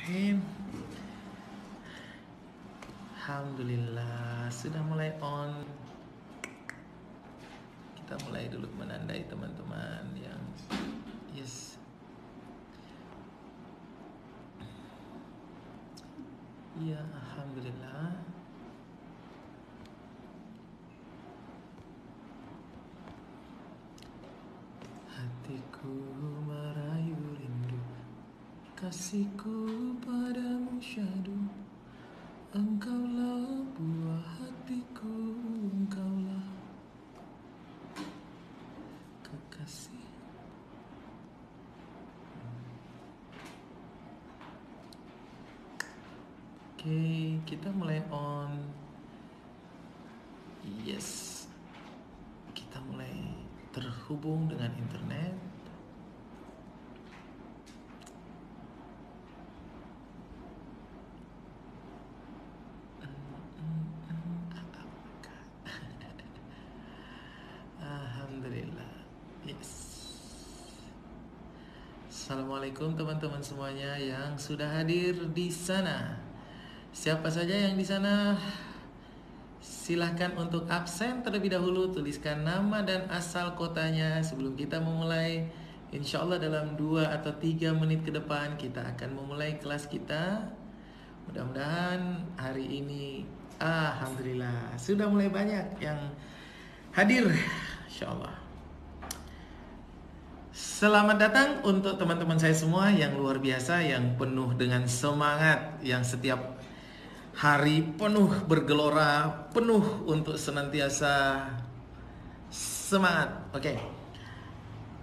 Bismillahirrahmanirrahim. Alhamdulillah sudah mulai on. Kita mulai dulu menandai teman-teman yang yes. Ya, alhamdulillah. Hatiku merayu rindu, kasihku padamu syahdu. Engkaulah buah hatiku, engkaulah kekasih. Oke, kita mulai on. Yes, kita mulai terhubung dengan internet. Alhamdulillah. Yes. Assalamualaikum teman-teman semuanya yang sudah hadir di sana. Siapa saja yang di sana, silahkan untuk absen terlebih dahulu. Tuliskan nama dan asal kotanya sebelum kita memulai. Insya Allah dalam 2 atau 3 menit ke depan kita akan memulai kelas kita. Mudah-mudahan hari ini alhamdulillah sudah mulai banyak yang hadir, insya Allah. Selamat datang untuk teman-teman saya semua yang luar biasa, yang penuh dengan semangat, yang setiap hari penuh bergelora, penuh untuk senantiasa semangat. Oke.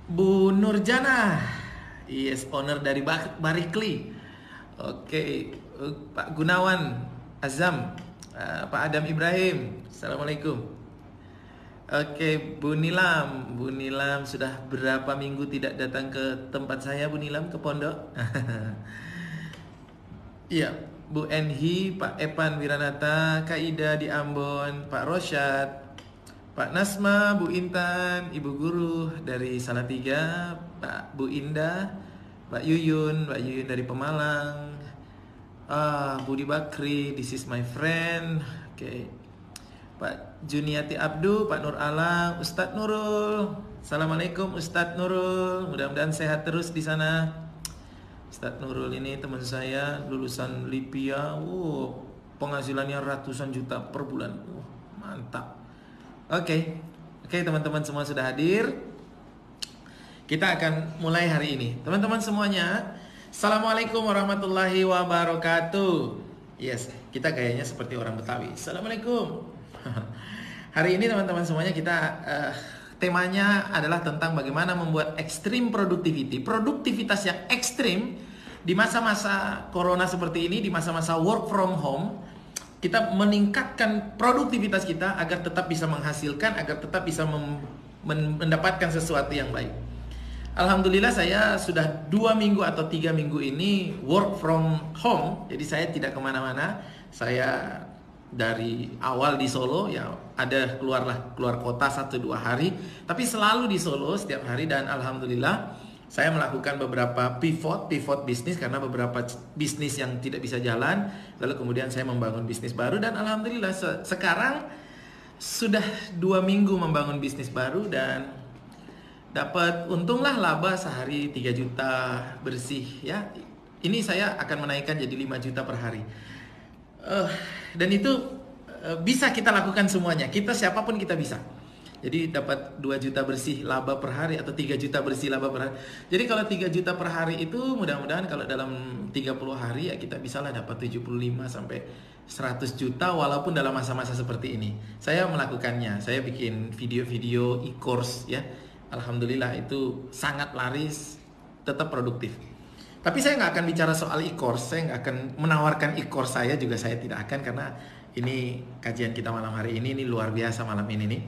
Bu Nurjana, yes, owner dari Barikli. Oke. Pak Gunawan Azam, Pak Adam Ibrahim, assalamualaikum. Oke, Bu Nilam sudah berapa minggu tidak datang ke tempat saya, Bu Nilam, ke pondok? Iya, Bu Enhi, Pak Epan Wiranata, Kak Ida di Ambon, Pak Rosyad, Pak Nasma, Bu Intan, Ibu Guru dari Salatiga, Pak Bu Indah, Pak Yuyun dari Pemalang, Budi Bakri, this is my friend. Oke. Pak Juniati Abdu, Pak Nur Alang, Ustadz Nurul. Assalamualaikum Ustadz Nurul. Mudah-mudahan sehat terus di sana. Ustadz Nurul ini teman saya, lulusan Lipia. Penghasilannya ratusan juta per bulan. Mantap. Oke, teman-teman semua sudah hadir. Kita akan mulai hari ini. Teman-teman semuanya, Assalamualaikum warahmatullahi wabarakatuh. Yes, kita gayanya seperti orang Betawi. Assalamualaikum. Hari ini teman-teman semuanya kita temanya adalah tentang bagaimana membuat ekstrim produktivitas yang ekstrim di masa-masa corona seperti ini, di masa-masa work from home. Kita meningkatkan produktivitas kita agar tetap bisa menghasilkan, agar tetap bisa mendapatkan sesuatu yang baik. Alhamdulillah saya sudah 2 minggu atau 3 minggu ini work from home. Jadi saya tidak kemana-mana. Saya dari awal di Solo, ya ada keluar kota 1-2 hari, tapi selalu di Solo setiap hari. Dan alhamdulillah saya melakukan beberapa pivot bisnis karena beberapa bisnis yang tidak bisa jalan, lalu kemudian saya membangun bisnis baru. Dan alhamdulillah sekarang sudah 2 minggu membangun bisnis baru dan dapat untunglah laba sehari 3 juta bersih ya. Ini saya akan menaikkan jadi 5 juta per hari. Dan itu bisa kita lakukan semuanya. Kita siapapun kita bisa. Jadi dapat 2 juta bersih laba per hari atau 3 juta bersih laba per hari. Jadi kalau 3 juta per hari itu mudah-mudahan kalau dalam 30 hari ya kita bisalah dapat 75 sampai 100 juta walaupun dalam masa-masa seperti ini. Saya melakukannya. Saya bikin video-video e-course ya. Alhamdulillah itu sangat laris, tetap produktif. Tapi saya nggak akan bicara soal e-course, saya nggak akan menawarkan e-course saya juga, saya tidak akan, karena ini kajian kita malam hari ini luar biasa malam ini nih.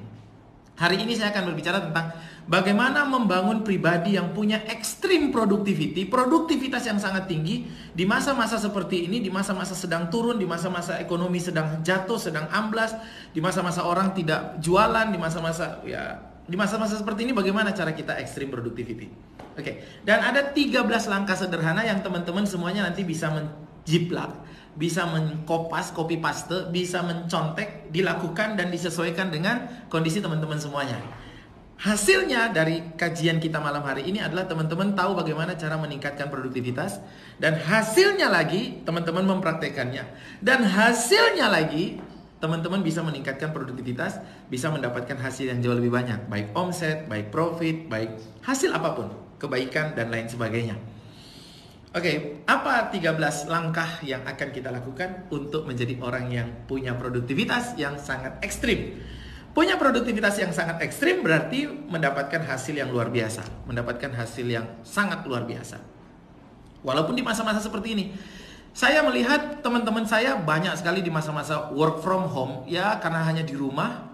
Hari ini saya akan berbicara tentang bagaimana membangun pribadi yang punya ekstrim produktivitas yang sangat tinggi di masa-masa seperti ini, di masa-masa sedang turun, di masa-masa ekonomi sedang jatuh, sedang amblas, di masa-masa orang tidak jualan, di masa-masa seperti ini bagaimana cara kita ekstrim productivity. Oke. Dan ada 13 langkah sederhana yang teman-teman semuanya nanti bisa menjiplak, bisa mengkopas, copy paste, bisa mencontek, dilakukan dan disesuaikan dengan kondisi teman-teman semuanya. Hasilnya dari kajian kita malam hari ini adalah teman-teman tahu bagaimana cara meningkatkan produktivitas, dan hasilnya lagi teman-teman mempraktekannya, dan hasilnya lagi teman-teman bisa meningkatkan produktivitas, bisa mendapatkan hasil yang jauh lebih banyak, baik omset, baik profit, baik hasil apapun, kebaikan dan lain sebagainya. Oke, apa 13 langkah yang akan kita lakukan untuk menjadi orang yang punya produktivitas yang sangat ekstrim? Punya produktivitas yang sangat ekstrim berarti mendapatkan hasil yang luar biasa, mendapatkan hasil yang sangat luar biasa. Walaupun di masa-masa seperti ini, saya melihat teman-teman saya banyak sekali di masa-masa work from home, ya karena hanya di rumah.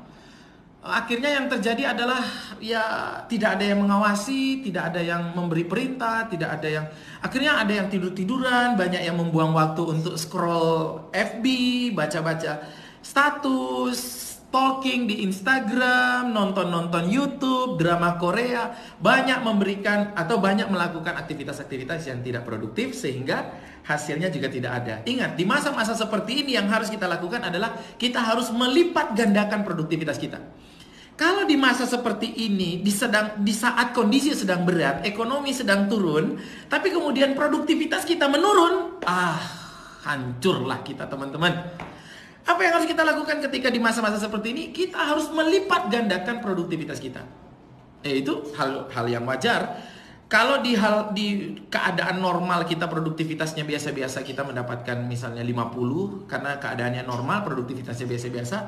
Akhirnya yang terjadi adalah ya tidak ada yang mengawasi, tidak ada yang memberi perintah, tidak ada yang, akhirnya ada yang tidur-tiduran, banyak yang membuang waktu untuk scroll FB, baca-baca status, stalking di Instagram, nonton-nonton YouTube, drama Korea, banyak memberikan atau banyak melakukan aktivitas-aktivitas yang tidak produktif sehingga hasilnya juga tidak ada. Ingat, di masa-masa seperti ini yang harus kita lakukan adalah kita harus melipat gandakan produktivitas kita. Kalau di masa seperti ini, di saat kondisi sedang berat, ekonomi sedang turun, tapi kemudian produktivitas kita menurun, hancurlah kita teman-teman. Apa yang harus kita lakukan ketika di masa-masa seperti ini? Kita harus melipat gandakan produktivitas kita. Itu hal yang wajar. Kalau di keadaan normal kita produktivitasnya biasa-biasa, kita mendapatkan misalnya 50 karena keadaannya normal, produktivitasnya biasa-biasa.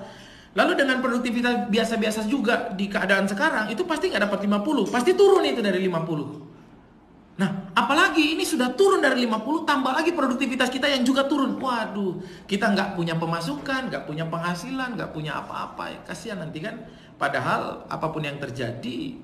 Lalu dengan produktivitas biasa-biasa juga di keadaan sekarang, itu pasti nggak dapat 50, pasti turun itu dari 50. Nah, apalagi ini sudah turun dari 50, tambah lagi produktivitas kita yang juga turun. Waduh, kita nggak punya pemasukan, nggak punya penghasilan, nggak punya apa-apa. Kasihan nanti kan. Padahal apapun yang terjadi,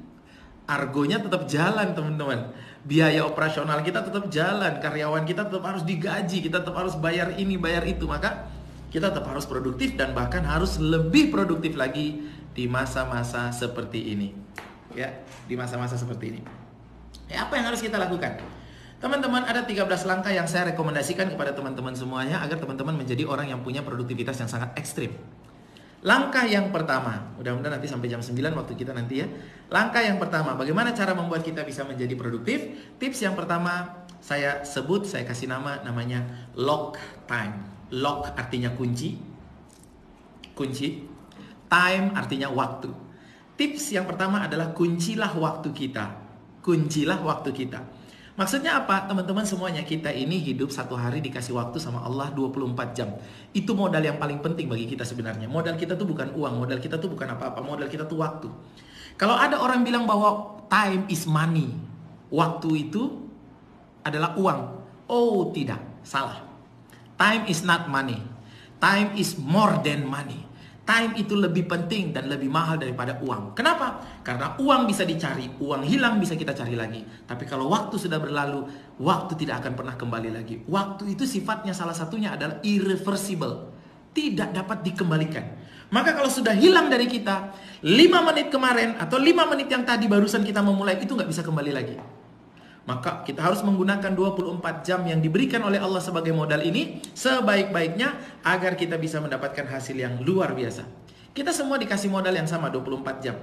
argonya tetap jalan teman-teman. Biaya operasional kita tetap jalan, karyawan kita tetap harus digaji, kita tetap harus bayar ini, bayar itu. Maka kita tetap harus produktif dan bahkan harus lebih produktif lagi di masa-masa seperti ini. Ya, di masa-masa seperti ini. Apa yang harus kita lakukan? Teman-teman, ada 13 langkah yang saya rekomendasikan kepada teman-teman semuanya agar teman-teman menjadi orang yang punya produktivitas yang sangat ekstrim. Langkah yang pertama, mudah-mudahan nanti sampai jam 9 waktu kita nanti ya. Langkah yang pertama, bagaimana cara membuat kita bisa menjadi produktif? Tips yang pertama, saya sebut, saya kasih namanya lock time. Lock artinya kunci. Kunci. Time artinya waktu. Tips yang pertama adalah kuncilah waktu kita. Kuncilah waktu kita. Maksudnya apa? Teman-teman semuanya, kita ini hidup satu hari dikasih waktu sama Allah 24 jam. Itu modal yang paling penting bagi kita sebenarnya. Modal kita tuh bukan uang, modal kita tuh bukan apa-apa, modal kita tuh waktu. Kalau ada orang bilang bahwa time is money, waktu itu adalah uang. Oh tidak, salah. Time is not money. Time is more than money. Time itu lebih penting dan lebih mahal daripada uang. Kenapa? Karena uang bisa dicari, uang hilang bisa kita cari lagi. Tapi kalau waktu sudah berlalu, waktu tidak akan pernah kembali lagi. Waktu itu sifatnya salah satunya adalah irreversible. Tidak dapat dikembalikan. Maka kalau sudah hilang dari kita, 5 menit kemarin atau 5 menit yang tadi barusan kita memulai, itu nggak bisa kembali lagi. Maka kita harus menggunakan 24 jam yang diberikan oleh Allah sebagai modal ini sebaik-baiknya agar kita bisa mendapatkan hasil yang luar biasa. Kita semua dikasih modal yang sama 24 jam.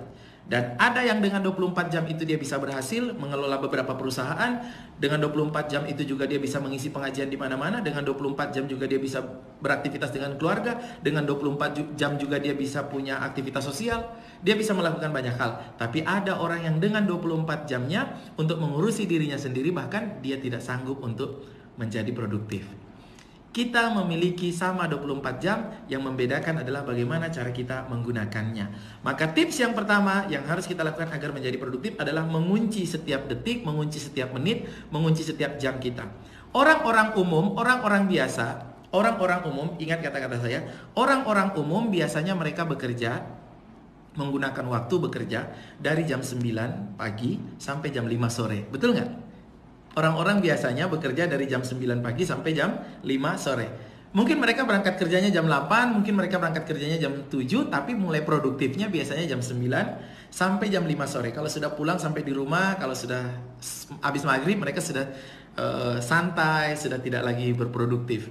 Dan ada yang dengan 24 jam itu dia bisa berhasil mengelola beberapa perusahaan. Dengan 24 jam itu juga dia bisa mengisi pengajian di mana-mana. Dengan 24 jam juga dia bisa beraktivitas dengan keluarga. Dengan 24 jam juga dia bisa punya aktivitas sosial. Dia bisa melakukan banyak hal. Tapi ada orang yang dengan 24 jamnya untuk mengurusi dirinya sendiri, bahkan dia tidak sanggup untuk menjadi produktif. Kita memiliki sama 24 jam, yang membedakan adalah bagaimana cara kita menggunakannya. Maka tips yang pertama yang harus kita lakukan agar menjadi produktif adalah mengunci setiap detik, mengunci setiap menit, mengunci setiap jam kita. Orang-orang umum, orang-orang biasa, orang-orang umum, ingat kata-kata saya, orang-orang umum biasanya mereka bekerja, menggunakan waktu bekerja dari jam 9 pagi sampai jam 5 sore. Betul nggak? Orang-orang biasanya bekerja dari jam 9 pagi sampai jam 5 sore. Mungkin mereka berangkat kerjanya jam 8, mungkin mereka berangkat kerjanya jam 7, tapi mulai produktifnya biasanya jam 9 sampai jam 5 sore. Kalau sudah pulang sampai di rumah, kalau sudah habis maghrib, mereka sudah santai, sudah tidak lagi berproduktif.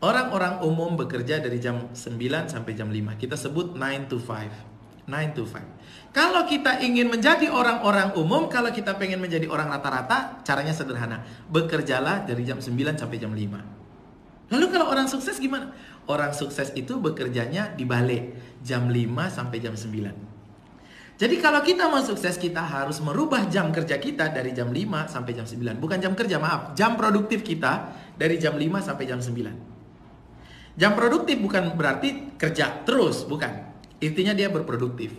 Orang-orang umum bekerja dari jam 9 sampai jam 5. Kita sebut 9 to 5. 9 to 5. Kalau kita ingin menjadi orang-orang umum, kalau kita pengen menjadi orang rata-rata, caranya sederhana. Bekerjalah dari jam 9 sampai jam 5. Lalu kalau orang sukses gimana? Orang sukses itu bekerjanya dibalik, jam 5 sampai jam 9. Jadi kalau kita mau sukses, kita harus merubah jam kerja kita dari jam 5 sampai jam 9. Bukan jam kerja, maaf. Jam produktif kita dari jam 5 sampai jam 9. Jam produktif bukan berarti kerja terus, bukan. Intinya dia berproduktif.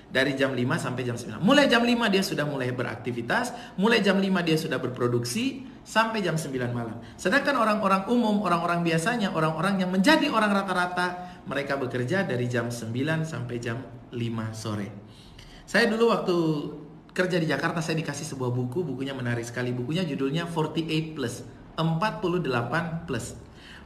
Dari jam 5 sampai jam 9. Mulai jam 5 dia sudah mulai beraktivitas, mulai jam 5 dia sudah berproduksi, sampai jam 9 malam. Sedangkan orang-orang umum, orang-orang biasanya, orang-orang yang menjadi orang rata-rata, mereka bekerja dari jam 9 sampai jam 5 sore. Saya dulu waktu kerja di Jakarta, saya dikasih sebuah buku, bukunya menarik sekali. Bukunya judulnya 48 plus, 48 plus.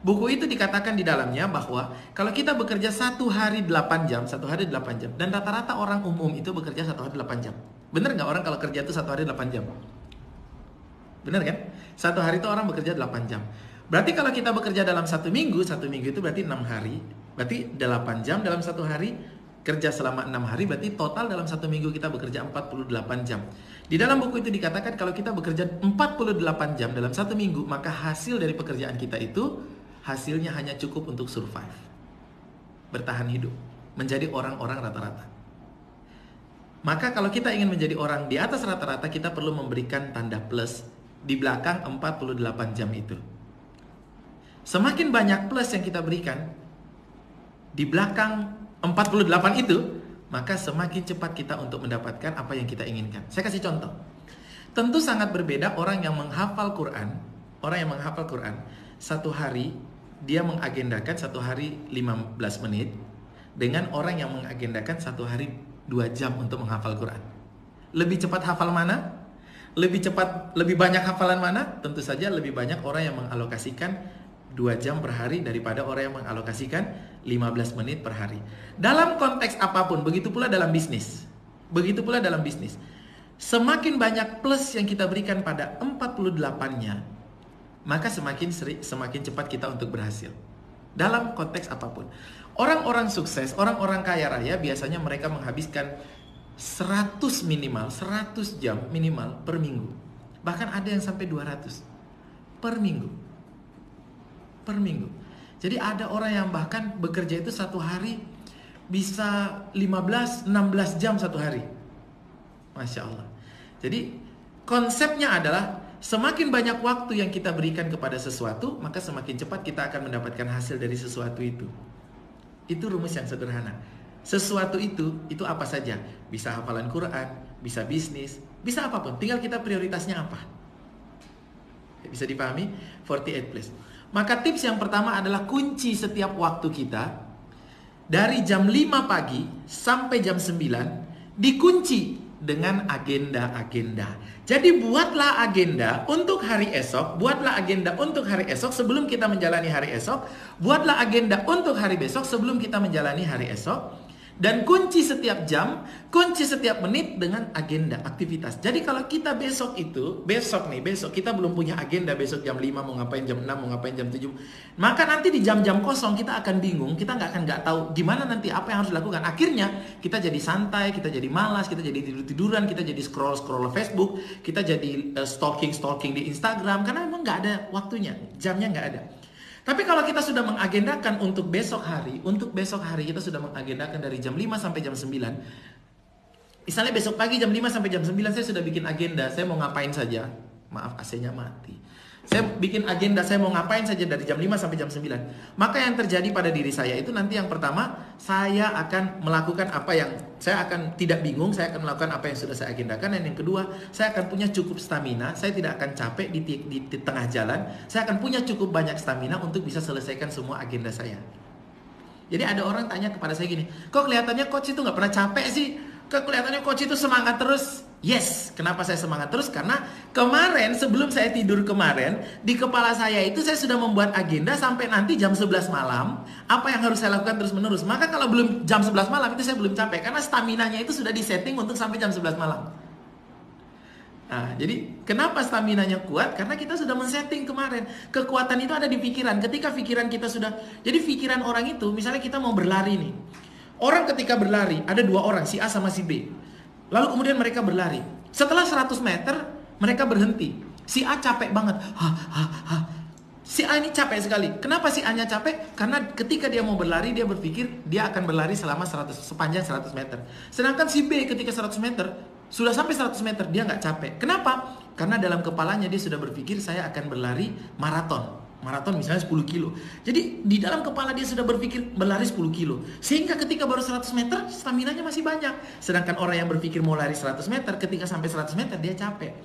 Buku itu dikatakan di dalamnya bahwa kalau kita bekerja 1 hari 8 jam, 1 hari 8 jam, dan rata-rata orang umum itu bekerja 1 hari 8 jam. Bener nggak orang kalau kerja itu 1 hari 8 jam? Bener kan? 1 hari itu orang bekerja 8 jam. Berarti kalau kita bekerja dalam 1 minggu itu berarti 6 hari. Berarti 8 jam dalam 1 hari, kerja selama 6 hari, berarti total dalam 1 minggu kita bekerja 48 jam. Di dalam buku itu dikatakan kalau kita bekerja 48 jam dalam 1 minggu, maka hasil dari pekerjaan kita itu hasilnya hanya cukup untuk survive, bertahan hidup, menjadi orang-orang rata-rata. Maka kalau kita ingin menjadi orang di atas rata-rata, kita perlu memberikan tanda plus di belakang 48 jam itu. Semakin banyak plus yang kita berikan di belakang 48 itu, maka semakin cepat kita untuk mendapatkan apa yang kita inginkan. Saya kasih contoh. Tentu sangat berbeda orang yang menghafal Quran, satu hari dia mengagendakan 1 hari 15 menit dengan orang yang mengagendakan 1 hari 2 jam untuk menghafal Quran. Lebih cepat hafal mana? Lebih banyak hafalan mana? Tentu saja lebih banyak orang yang mengalokasikan 2 jam per hari daripada orang yang mengalokasikan 15 menit per hari. Dalam konteks apapun, begitu pula dalam bisnis. Semakin banyak plus yang kita berikan pada 48-nya, maka semakin cepat kita untuk berhasil. Dalam konteks apapun. Orang-orang sukses, orang-orang kaya raya biasanya mereka menghabiskan 100 jam minimal per minggu. Bahkan ada yang sampai 200 per minggu. Jadi ada orang yang bahkan bekerja itu 1 hari bisa 15-16 jam 1 hari. Masya Allah. Jadi konsepnya adalah semakin banyak waktu yang kita berikan kepada sesuatu, maka semakin cepat kita akan mendapatkan hasil dari sesuatu itu. Itu rumus yang sederhana. Sesuatu itu apa saja. Bisa hafalan Quran, bisa bisnis, bisa apapun. Tinggal kita prioritasnya apa. Bisa dipahami? 48 plus. Maka tips yang pertama adalah kunci setiap waktu kita dari jam 5 pagi sampai jam 9 dikunci dengan agenda-agenda. Jadi buatlah agenda untuk hari esok, sebelum kita menjalani hari esok, buatlah agenda untuk hari besok sebelum kita menjalani hari esok. Dan kunci setiap jam, kunci setiap menit dengan agenda aktivitas. Jadi kalau kita besok kita belum punya agenda, besok jam 5 mau ngapain, jam 6 mau ngapain, jam 7. Maka nanti di jam-jam kosong kita akan bingung, kita nggak tahu gimana nanti apa yang harus dilakukan. Akhirnya kita jadi santai, kita jadi malas, kita jadi tidur-tiduran, kita jadi scroll Facebook, kita jadi stalking di Instagram karena memang nggak ada waktunya, jamnya nggak ada. Tapi kalau kita sudah mengagendakan untuk besok hari kita sudah mengagendakan dari jam 5 sampai jam 9. Misalnya besok pagi jam 5 sampai jam 9 saya sudah bikin agenda, saya mau ngapain saja. Maaf, AC-nya mati. Saya bikin agenda, saya mau ngapain saja dari jam 5 sampai jam 9. Maka yang terjadi pada diri saya itu nanti yang pertama, saya akan melakukan saya akan tidak bingung, saya akan melakukan apa yang sudah saya agendakan. Dan yang kedua, saya akan punya cukup stamina, saya tidak akan capek di tengah jalan. Saya akan punya cukup banyak stamina untuk bisa selesaikan semua agenda saya. Jadi ada orang tanya kepada saya gini, kok kelihatannya coach itu nggak pernah capek sih? Kok kelihatannya coach itu semangat terus? Yes, kenapa saya semangat terus? Karena kemarin, sebelum saya tidur kemarin, di kepala saya itu saya sudah membuat agenda sampai nanti jam 11 malam, apa yang harus saya lakukan terus menerus. Maka kalau belum jam 11 malam itu saya belum capek, karena staminanya itu sudah disetting untuk sampai jam 11 malam. Nah, jadi kenapa staminanya kuat? Karena kita sudah men-setting kemarin. Kekuatan itu ada di pikiran. Ketika pikiran kita sudah, jadi pikiran orang itu, misalnya kita mau berlari nih. Orang ketika berlari, ada dua orang, si A sama si B. Lalu kemudian mereka berlari. Setelah 100 meter, mereka berhenti. Si A capek banget. Si A ini capek sekali. Kenapa si A-nya capek? Karena ketika dia mau berlari, dia berpikir dia akan berlari selama sepanjang 100 meter. Sedangkan si B ketika 100 meter, sudah sampai 100 meter, dia nggak capek. Kenapa? Karena dalam kepalanya dia sudah berpikir saya akan berlari maraton. Maraton misalnya 10 kilo. Jadi di dalam kepala dia sudah berpikir berlari 10 kilo. Sehingga ketika baru 100 meter, staminanya masih banyak. Sedangkan orang yang berpikir mau lari 100 meter, ketika sampai 100 meter dia capek.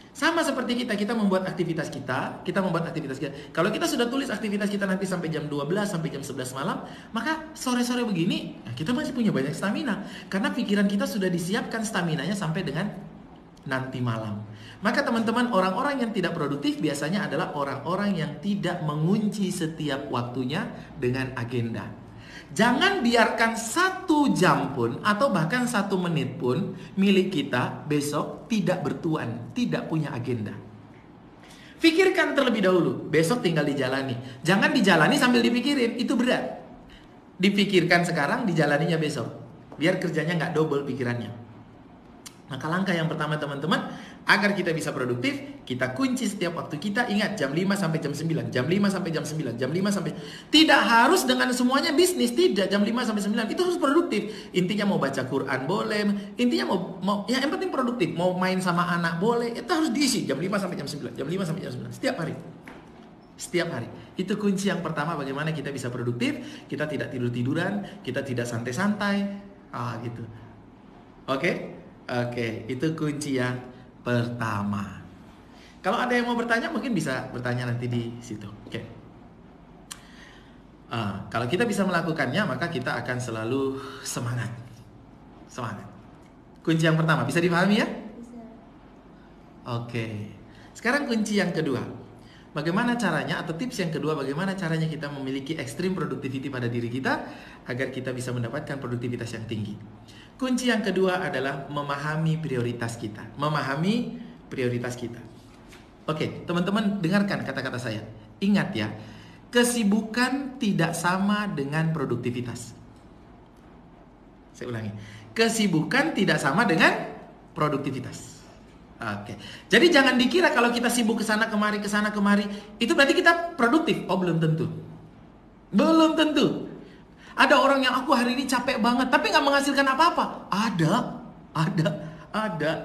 Sama seperti kita membuat aktivitas kita membuat aktivitas kita. Kalau kita sudah tulis aktivitas kita nanti sampai jam 12, sampai jam 11 malam, maka sore-sore begini, kita masih punya banyak stamina. Karena pikiran kita sudah disiapkan staminanya sampai dengan nanti malam. Maka teman-teman, orang-orang yang tidak produktif biasanya adalah orang-orang yang tidak mengunci setiap waktunya dengan agenda. Jangan biarkan 1 jam pun atau bahkan 1 menit pun milik kita besok tidak bertuan, tidak punya agenda. Pikirkan terlebih dahulu, besok tinggal dijalani. Jangan dijalani sambil dipikirin, itu berat. Dipikirkan sekarang, dijalaninya besok. Biar kerjanya nggak double pikirannya. Maka langkah yang pertama teman-teman, agar kita bisa produktif, kita kunci setiap waktu kita. Ingat, jam 5 sampai jam 9, jam 5 sampai jam 9, jam 5 sampai... Tidak harus dengan semuanya bisnis, tidak. Jam 5 sampai 9, itu harus produktif. Intinya mau baca Quran boleh, intinya mau ya yang penting produktif. Mau main sama anak boleh, itu harus diisi. Jam 5 sampai jam 9, jam 5 sampai jam 9, setiap hari. Setiap hari. Itu kunci yang pertama bagaimana kita bisa produktif. Kita tidak tidur-tiduran, kita tidak santai-santai. Gitu. Oke? Oke, itu kunci yang pertama. Kalau ada yang mau bertanya, mungkin bisa bertanya nanti di situ. Oke. Kalau kita bisa melakukannya, maka kita akan selalu semangat. Semangat. Kunci yang pertama, bisa dipahami ya? Bisa. Oke. Sekarang kunci yang kedua. Bagaimana caranya, atau tips yang kedua, bagaimana caranya kita memiliki extreme productivity pada diri kita agar kita bisa mendapatkan produktivitas yang tinggi. Kunci yang kedua adalah memahami prioritas kita. Memahami prioritas kita. Oke, teman-teman dengarkan kata-kata saya. Ingat ya, kesibukan tidak sama dengan produktivitas. Saya ulangi. Kesibukan tidak sama dengan produktivitas. Oke. Jadi jangan dikira kalau kita sibuk ke sana kemari, itu berarti kita produktif. Oh, belum tentu. Belum tentu. Ada orang yang aku hari ini capek banget, tapi nggak menghasilkan apa-apa. Ada.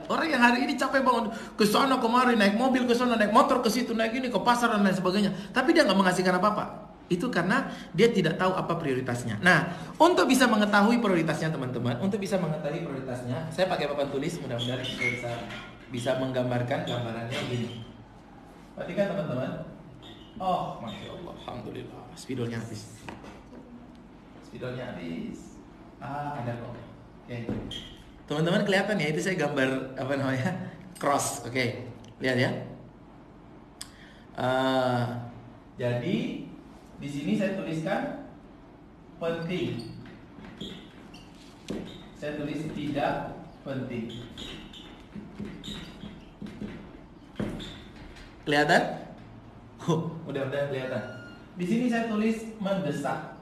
Orang yang hari ini capek banget, ke sana kemari, naik mobil ke sana, naik motor ke situ, naik ini ke pasar dan lain sebagainya. Tapi dia nggak menghasilkan apa-apa. Itu karena dia tidak tahu apa prioritasnya. Nah, untuk bisa mengetahui prioritasnya teman-teman, saya pakai papan tulis, mudah-mudahan kita bisa menggambarkan gambarannya begini. Perhatikan teman-teman. Oh, Masya Allah, Alhamdulillah, spidolnya habis. Ada kok. Oke. Teman-teman kelihatan ya, itu saya gambar cross. Oke. Lihat ya. Jadi di sini saya tuliskan penting. Saya tulis tidak penting. Kelihatan? Mudah-mudahan kelihatan. Di sini saya tulis mendesak.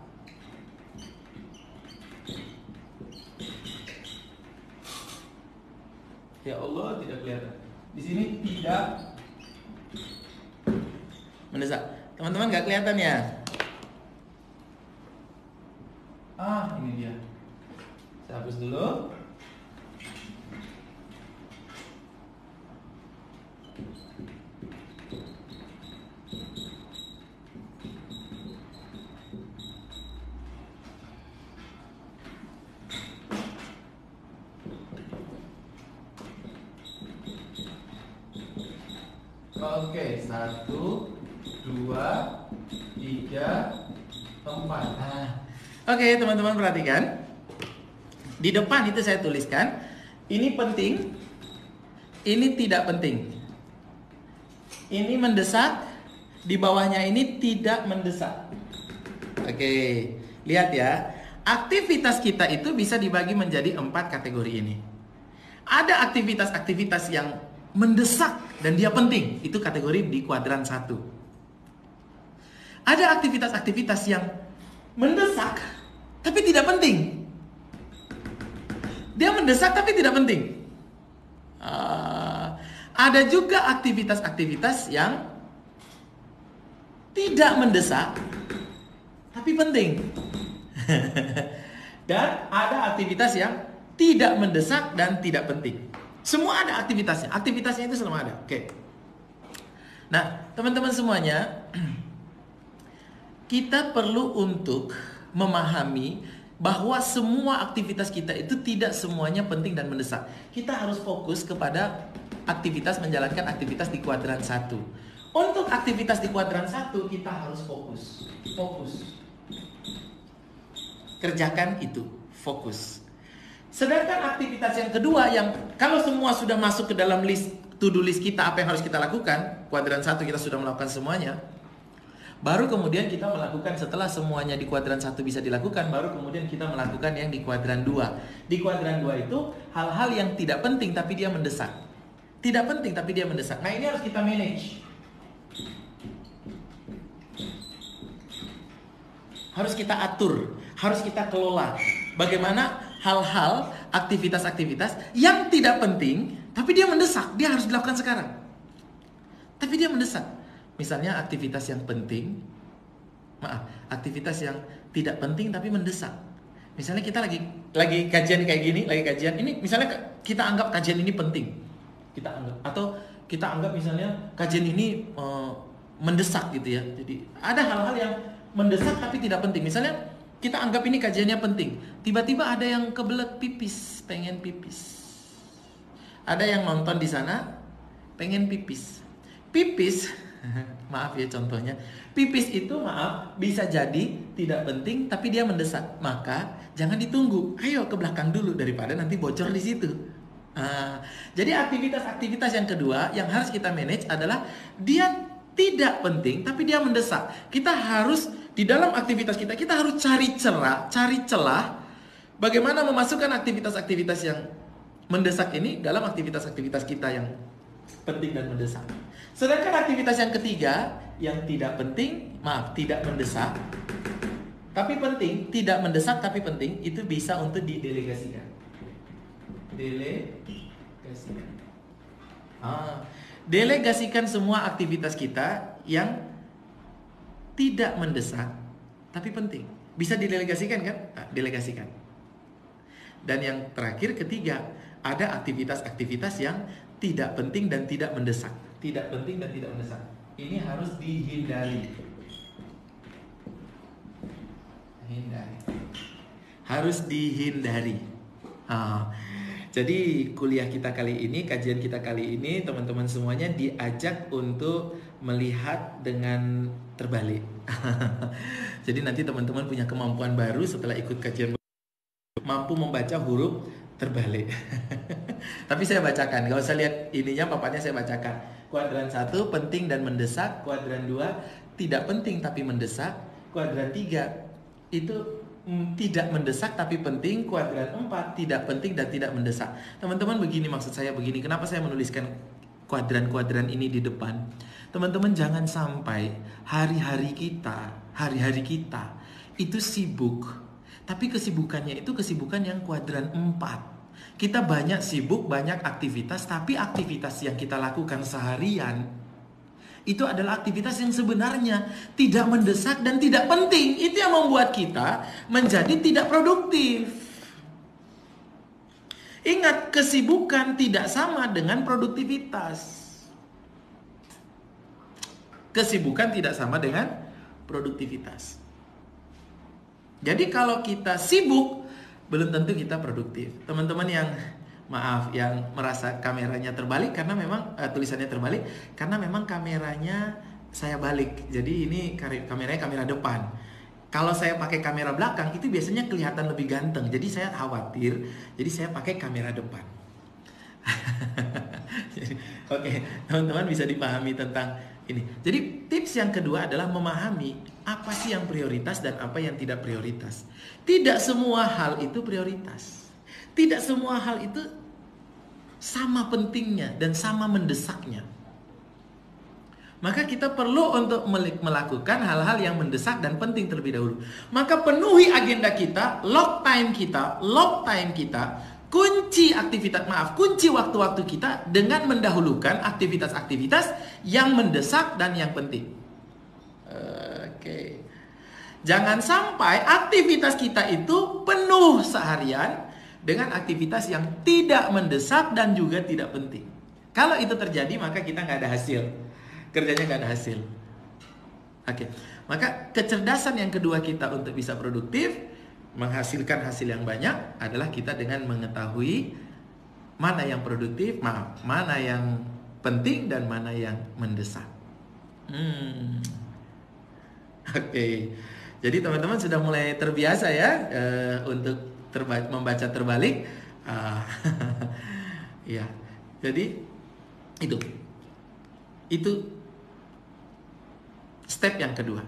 Ya Allah, tidak kelihatan. Di sini tidak mendesak. Teman-teman nggak kelihatan ya? Ini dia. Saya hapus dulu. Oke, 1, 2, 3, 4. Oke, teman-teman perhatikan. Di depan itu saya tuliskan, ini penting, ini tidak penting. Ini mendesak, di bawahnya ini tidak mendesak. Oke, lihat ya. Aktivitas kita itu bisa dibagi menjadi 4 kategori ini. Ada aktivitas-aktivitas yang mendesak dan dia penting. Itu kategori di kuadran 1. Ada aktivitas-aktivitas yang mendesak tapi tidak penting. Dia mendesak tapi tidak penting. Ada juga aktivitas-aktivitas yang tidak mendesak tapi penting. Dan ada aktivitas yang tidak mendesak dan tidak penting. Semua ada aktivitasnya. Aktivitasnya itu semua ada. Oke. Nah, teman-teman semuanya, kita perlu untuk memahami bahwa semua aktivitas kita itu tidak semuanya penting dan mendesak. Kita harus fokus kepada aktivitas menjalankan aktivitas di kuadran 1. Untuk aktivitas di kuadran 1 kita harus fokus. Kerjakan itu, fokus. Sedangkan aktivitas yang kedua yang kalau semua sudah masuk ke dalam list to-do list kita, apa yang harus kita lakukan, kuadran 1 kita sudah melakukan semuanya. Baru kemudian kita melakukan setelah semuanya di kuadran 1 bisa dilakukan, baru kemudian kita melakukan yang di kuadran 2. Di kuadran 2 itu hal-hal yang tidak penting tapi dia mendesak. Tidak penting tapi dia mendesak. Nah, ini harus kita manage. Harus kita atur, harus kita kelola. Bagaimana hal-hal, aktivitas-aktivitas yang tidak penting, tapi dia mendesak, dia harus dilakukan sekarang. Tapi dia mendesak. Misalnya aktivitas yang penting, aktivitas yang tidak penting tapi mendesak. Misalnya kita lagi kajian kayak gini, lagi kajian ini, misalnya kita anggap kajian ini penting, kita anggap, atau kita anggap misalnya kajian ini mendesak gitu ya. Jadi ada hal-hal yang mendesak tapi tidak penting. Misalnya kita anggap ini kajiannya penting. Tiba-tiba ada yang kebelet pipis, pengen pipis. Ada yang nonton di sana, pengen pipis. Pipis, maaf ya contohnya. Pipis itu bisa jadi tidak penting tapi dia mendesak. Maka jangan ditunggu. Ayo ke belakang dulu daripada nanti bocor di situ. Jadi aktivitas-aktivitas yang kedua yang harus kita manage adalah dia tidak penting tapi dia mendesak. Kita harus di dalam aktivitas kita harus cari celah bagaimana memasukkan aktivitas-aktivitas yang mendesak ini dalam aktivitas-aktivitas kita yang penting dan mendesak. Sedangkan aktivitas yang ketiga yang tidak penting, tidak mendesak tapi penting, tidak mendesak tapi penting, itu bisa untuk didelegasikan. Delegasikan semua aktivitas kita yang tidak mendesak tapi penting. Bisa didelegasikan kan? Delegasikan. Dan yang terakhir ketiga, ada aktivitas-aktivitas yang tidak penting dan tidak mendesak. Tidak penting dan tidak mendesak. Ini harus dihindari. Harus dihindari. Jadi kuliah kita kali ini, kajian kita kali ini, teman-teman semuanya diajak untuk melihat dengan terbalik. Jadi nanti teman-teman punya kemampuan baru setelah ikut kajian, mampu membaca huruf terbalik. Tapi saya bacakan, gak usah lihat ininya, papannya saya bacakan. Kuadran 1 penting dan mendesak, kuadran 2 tidak penting tapi mendesak, kuadran 3 itu tidak mendesak tapi penting, kuadran 4 tidak penting dan tidak mendesak. Teman-teman begini, maksud saya begini, kenapa saya menuliskan kuadran-kuadran ini di depan? Teman-teman jangan sampai hari-hari kita itu sibuk, tapi kesibukannya itu kesibukan yang kuadran 4. Kita banyak sibuk, banyak aktivitas, tapi aktivitas yang kita lakukan seharian itu adalah aktivitas yang sebenarnya tidak mendesak dan tidak penting. Itu yang membuat kita menjadi tidak produktif. Ingat, kesibukan tidak sama dengan produktivitas. Kesibukan tidak sama dengan produktivitas. Jadi kalau kita sibuk, belum tentu kita produktif. Teman-teman yang yang merasa kameranya terbalik karena memang tulisannya terbalik karena memang kameranya saya balik. Jadi ini kameranya kamera depan. Kalau saya pakai kamera belakang itu biasanya kelihatan lebih ganteng. Jadi saya khawatir. Jadi saya pakai kamera depan. Oke, teman-teman bisa dipahami tentang ini. Jadi tips yang kedua adalah memahami apa sih yang prioritas dan apa yang tidak prioritas. Tidak semua hal itu prioritas. Tidak semua hal itu sama pentingnya dan sama mendesaknya. Maka kita perlu untuk melakukan hal-hal yang mendesak dan penting terlebih dahulu. Maka penuhi agenda kita, lock time kita, kunci waktu-waktu kita dengan mendahulukan aktivitas-aktivitas yang mendesak dan yang penting. Oke. Jangan sampai aktivitas kita itu penuh seharian dengan aktivitas yang tidak mendesak dan juga tidak penting. Kalau itu terjadi, maka kita nggak ada hasil. Kerjanya nggak ada hasil. Oke. Maka kecerdasan yang kedua kita untuk bisa produktif, menghasilkan hasil yang banyak adalah kita dengan mengetahui mana yang produktif, mana yang penting dan mana yang mendesak. Oke. Jadi teman-teman sudah mulai terbiasa ya untuk membaca terbalik. Ya. Jadi itu step yang kedua.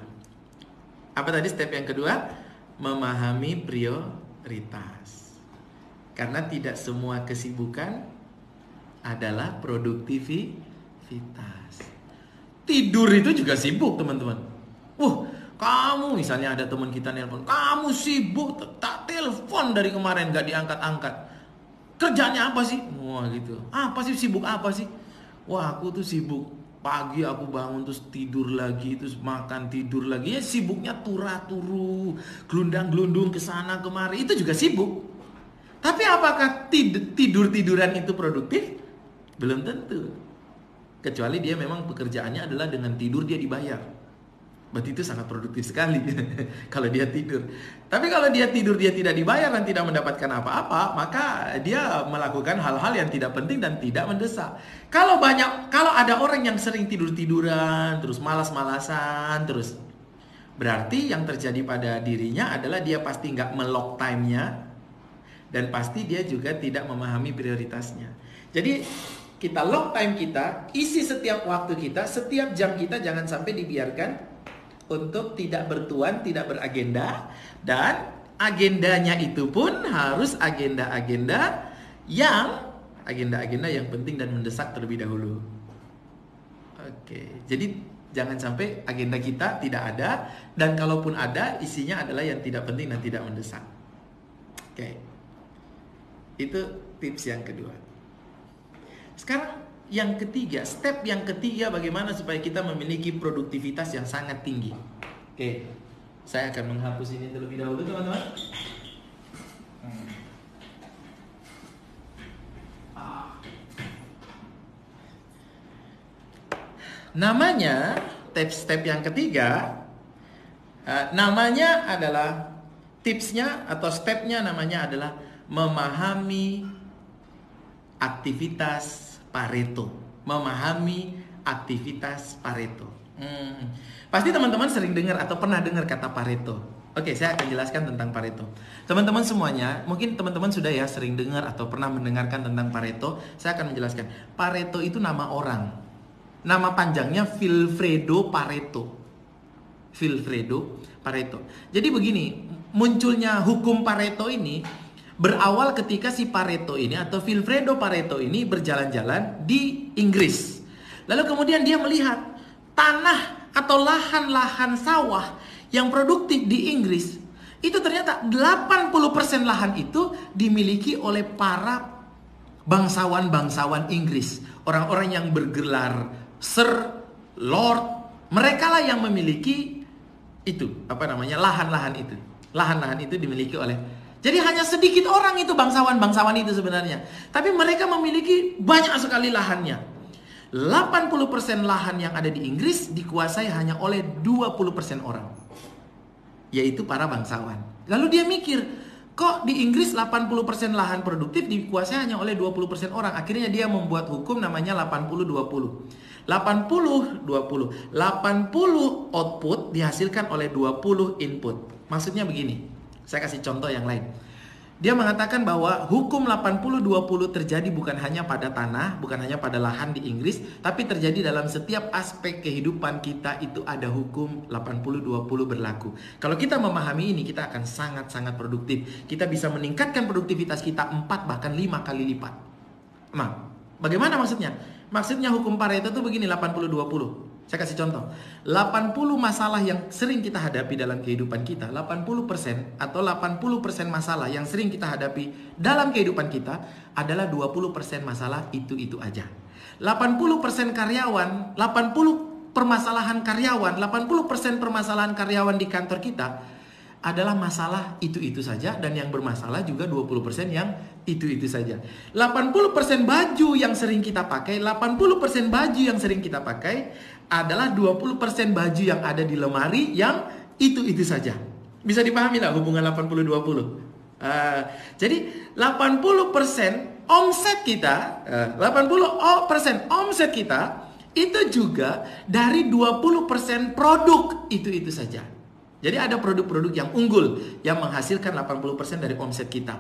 Apa tadi step yang kedua? Memahami prioritas. Karena tidak semua kesibukan adalah produktivitas. Tidur itu juga sibuk, teman-teman. Kamu misalnya ada teman kita nelpon, kamu sibuk, tak telepon dari kemarin gak diangkat-angkat. Kerjanya apa sih? Wah gitu. Apa sih, sibuk apa sih? Wah, aku tuh sibuk. Pagi aku bangun terus tidur lagi, terus makan tidur lagi. Ya sibuknya turu, gelundang-gelundung ke sana kemari. Itu juga sibuk. Tapi apakah tidur-tiduran itu produktif? Belum tentu. Kecuali dia memang pekerjaannya adalah dengan tidur dia dibayar. Berarti itu sangat produktif sekali kalau dia tidur. Tapi kalau dia tidur dia tidak dibayar dan tidak mendapatkan apa-apa, maka dia melakukan hal-hal yang tidak penting dan tidak mendesak. Kalau ada orang yang sering tidur-tiduran, terus malas-malasan, terus berarti yang terjadi pada dirinya adalah dia pasti nggak melock time-nya dan pasti dia juga tidak memahami prioritasnya. Jadi kita lock time kita, isi setiap waktu kita, setiap jam kita jangan sampai dibiarkan untuk tidak bertuan, tidak beragenda. Dan agendanya itu pun harus agenda-agenda yang penting dan mendesak terlebih dahulu. Oke, jadi jangan sampai agenda kita tidak ada, dan kalaupun ada, isinya adalah yang tidak penting dan tidak mendesak. Oke, itu tips yang kedua. Sekarang yang ketiga, step yang ketiga, bagaimana supaya kita memiliki produktivitas yang sangat tinggi. Oke, saya akan menghapus ini terlebih dahulu, teman-teman. Namanya step yang ketiga, namanya adalah tipsnya atau stepnya namanya adalah memahami aktivitas Pareto. Memahami aktivitas Pareto. Pasti teman-teman sering dengar atau pernah dengar kata Pareto. Oke, saya akan jelaskan tentang Pareto. Teman-teman semuanya, mungkin teman-teman sudah ya sering dengar atau pernah mendengarkan tentang Pareto. Saya akan menjelaskan. Pareto itu nama orang. Nama panjangnya Vilfredo Pareto. Vilfredo Pareto. Jadi begini, munculnya hukum Pareto ini berawal ketika si Pareto ini atau Vilfredo Pareto ini berjalan-jalan di Inggris. Lalu kemudian dia melihat tanah atau lahan-lahan sawah yang produktif di Inggris. Itu ternyata 80% lahan itu dimiliki oleh para bangsawan-bangsawan Inggris. Orang-orang yang bergelar Sir, Lord. Mereka lah yang memiliki itu, lahan-lahan itu. Lahan-lahan itu dimiliki oleh. Jadi hanya sedikit orang itu bangsawan-bangsawan itu sebenarnya. Tapi mereka memiliki banyak sekali lahannya. 80% lahan yang ada di Inggris dikuasai hanya oleh 20% orang. Yaitu para bangsawan. Lalu dia mikir, kok di Inggris 80% lahan produktif dikuasai hanya oleh 20% orang. Akhirnya dia membuat hukum namanya 80-20. 80-20. 80 output dihasilkan oleh 20 input. Maksudnya begini. Saya kasih contoh yang lain. Dia mengatakan bahwa hukum 80-20 terjadi bukan hanya pada tanah, bukan hanya pada lahan di Inggris, tapi terjadi dalam setiap aspek kehidupan kita. Itu ada hukum 80-20 berlaku. Kalau kita memahami ini, kita akan sangat-sangat produktif. Kita bisa meningkatkan produktivitas kita 4 bahkan 5 kali lipat. Nah, Bagaimana maksudnya? Maksudnya hukum Pareto itu begini, 80-20. Saya kasih contoh. 80 masalah yang sering kita hadapi dalam kehidupan kita, 80% atau 80% masalah yang sering kita hadapi dalam kehidupan kita adalah 20% masalah itu aja. 80% karyawan, 80 permasalahan karyawan, 80% permasalahan karyawan di kantor kita adalah masalah itu saja, dan yang bermasalah juga 20% yang itu saja. 80% baju yang sering kita pakai, 80% baju yang sering kita pakai adalah 20% baju yang ada di lemari yang itu saja. Bisa dipahami lah hubungan 80-20? Jadi 80% omset kita, 80% omset kita itu juga dari 20% produk itu saja. Jadi ada produk-produk yang unggul yang menghasilkan 80% dari omset kita,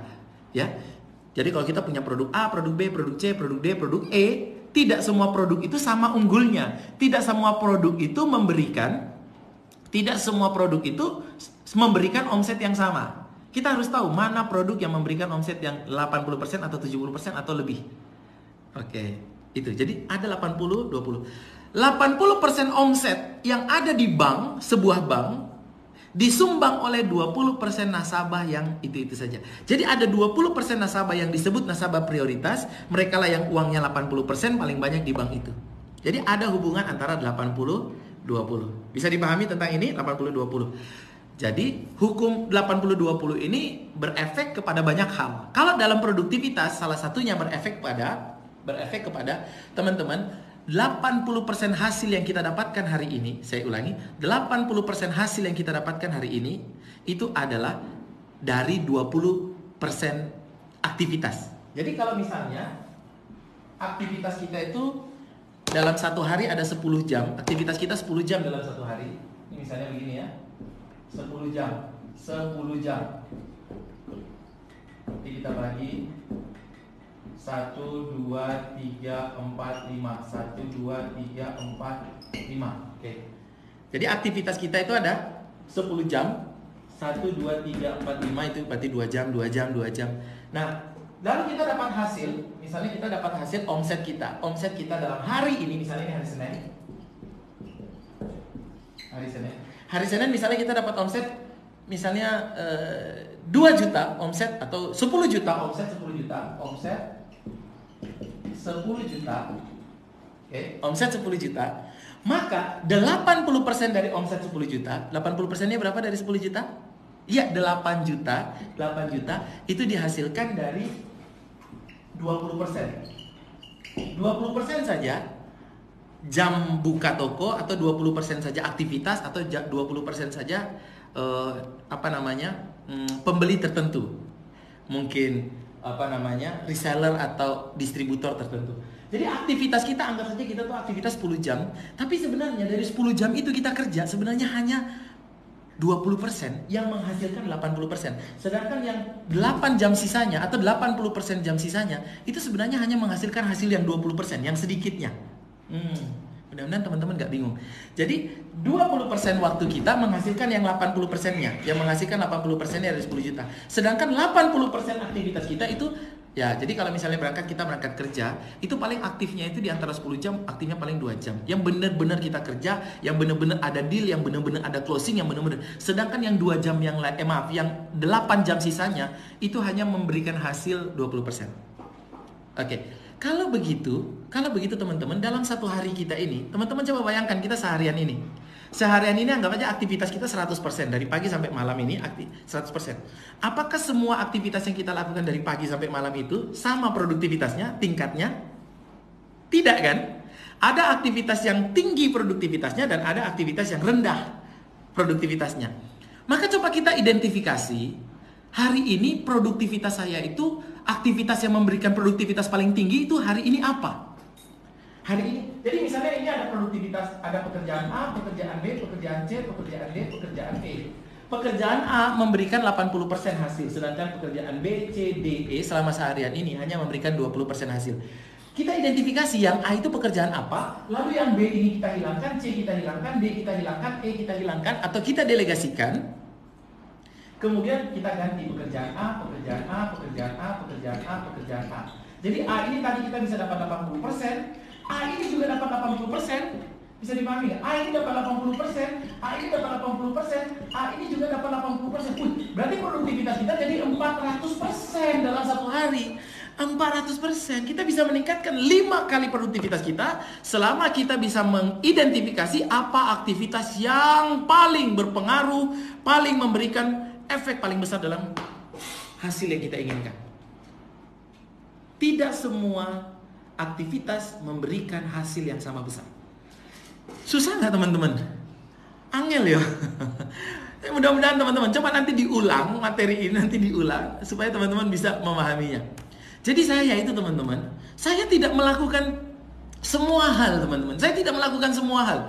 ya. Jadi kalau kita punya produk A, produk B, produk C, produk D, produk E, tidak semua produk itu sama unggulnya. Tidak semua produk itu memberikan omset yang sama. Kita harus tahu mana produk yang memberikan omset yang 80% atau 70% atau lebih. Oke, itu. Jadi ada 80-20. 80% omset yang ada di bank, sebuah bank, disumbang oleh 20% nasabah yang itu saja. Jadi ada 20% nasabah yang disebut nasabah prioritas. Mereka lah yang uangnya 80% paling banyak di bank itu. Jadi ada hubungan antara 80-20. Bisa dipahami tentang ini 80-20. Jadi hukum 80-20 ini berefek kepada banyak hal. Kalau dalam produktivitas salah satunya berefek kepada teman-teman, 80% hasil yang kita dapatkan hari ini, saya ulangi, 80% hasil yang kita dapatkan hari ini itu adalah dari 20% aktivitas. Jadi kalau misalnya aktivitas kita itu dalam satu hari ada 10 jam, aktivitas kita 10 jam dalam satu hari. Ini misalnya begini ya. 10 jam. Nanti kita bagi 1, 2, 3, 4, 5. 1, 2, 3, 4, 5. Oke. Jadi aktivitas kita itu ada 10 jam. 1, 2, 3, 4, 5 itu berarti 2 jam. Nah, lalu kita dapat hasil. Misalnya kita dapat hasil omset kita. Omset kita dalam hari ini, misalnya ini hari Senin. Hari Senin misalnya kita dapat omset misalnya 2 juta omset atau 10 juta omset 10 juta. Oke, omset 10 juta. Maka 80% dari omset 10 juta, 80%-nya berapa dari 10 juta? Iya, 8 juta. 8 juta itu dihasilkan dari 20%. 20% saja jam buka toko, atau 20% saja aktivitas, atau 20% saja pembeli tertentu. Mungkin reseller atau distributor tertentu. Jadi aktivitas kita, anggap saja kita tuh aktivitas 10 jam, tapi sebenarnya dari 10 jam itu kita kerja sebenarnya hanya 20% yang menghasilkan 80%. Sedangkan yang 8 jam sisanya atau 80% jam sisanya itu sebenarnya hanya menghasilkan hasil yang 20%, yang sedikitnya. Mudah-mudahan teman-teman gak bingung. Jadi 20% waktu kita menghasilkan yang 80%-nya, yang menghasilkan 80%-nya dari 10 juta. Sedangkan 80% aktivitas kita itu, ya jadi kalau misalnya kita berangkat kerja, itu paling aktifnya itu di antara 10 jam, aktifnya paling 2 jam. Yang benar-benar kita kerja, yang benar-benar ada deal, yang benar-benar ada closing, yang benar-benar. Sedangkan yang 2 jam yang yang 8 jam sisanya itu hanya memberikan hasil 20%. Oke. Kalau begitu teman-teman, dalam satu hari kita ini, teman-teman coba bayangkan kita seharian ini. Seharian ini anggap aja aktivitas kita 100%. Dari pagi sampai malam ini 100%. Apakah semua aktivitas yang kita lakukan dari pagi sampai malam itu sama produktivitasnya, tingkatnya? Tidak kan? Ada aktivitas yang tinggi produktivitasnya dan ada aktivitas yang rendah produktivitasnya. Maka coba kita identifikasi, hari ini produktivitas saya itu, aktivitas yang memberikan produktivitas paling tinggi itu hari ini apa? Hari ini. Jadi misalnya ini ada produktivitas, ada pekerjaan A, pekerjaan B, pekerjaan C, pekerjaan D, pekerjaan E. Pekerjaan A memberikan 80% hasil, sedangkan pekerjaan B, C, D, E selama seharian ini hanya memberikan 20% hasil. Kita identifikasi yang A itu pekerjaan apa, lalu yang B ini kita hilangkan, C kita hilangkan, D kita hilangkan, E kita hilangkan, atau kita delegasikan. Kemudian kita ganti pekerjaan A, pekerjaan A, pekerjaan A, pekerjaan A, pekerjaan A. Jadi A ini tadi kita bisa dapat 80%, A ini juga dapat 80%. Bisa dipahami nggak? A ini dapat 80%, A ini dapat 80%, A ini juga dapat 80%. Berarti produktivitas kita jadi 400% dalam satu hari. 400%. Kita bisa meningkatkan 5 kali produktivitas kita selama kita bisa mengidentifikasi apa aktivitas yang paling berpengaruh, paling memberikan efek paling besar dalam hasil yang kita inginkan. Tidak semua aktivitas memberikan hasil yang sama besar. Susah nggak teman-teman? Angel ya. Mudah-mudahan teman-teman coba nanti diulang materi ini, nanti diulang supaya teman-teman bisa memahaminya. Jadi saya itu teman-teman, saya tidak melakukan semua hal teman-teman. Saya tidak melakukan semua hal.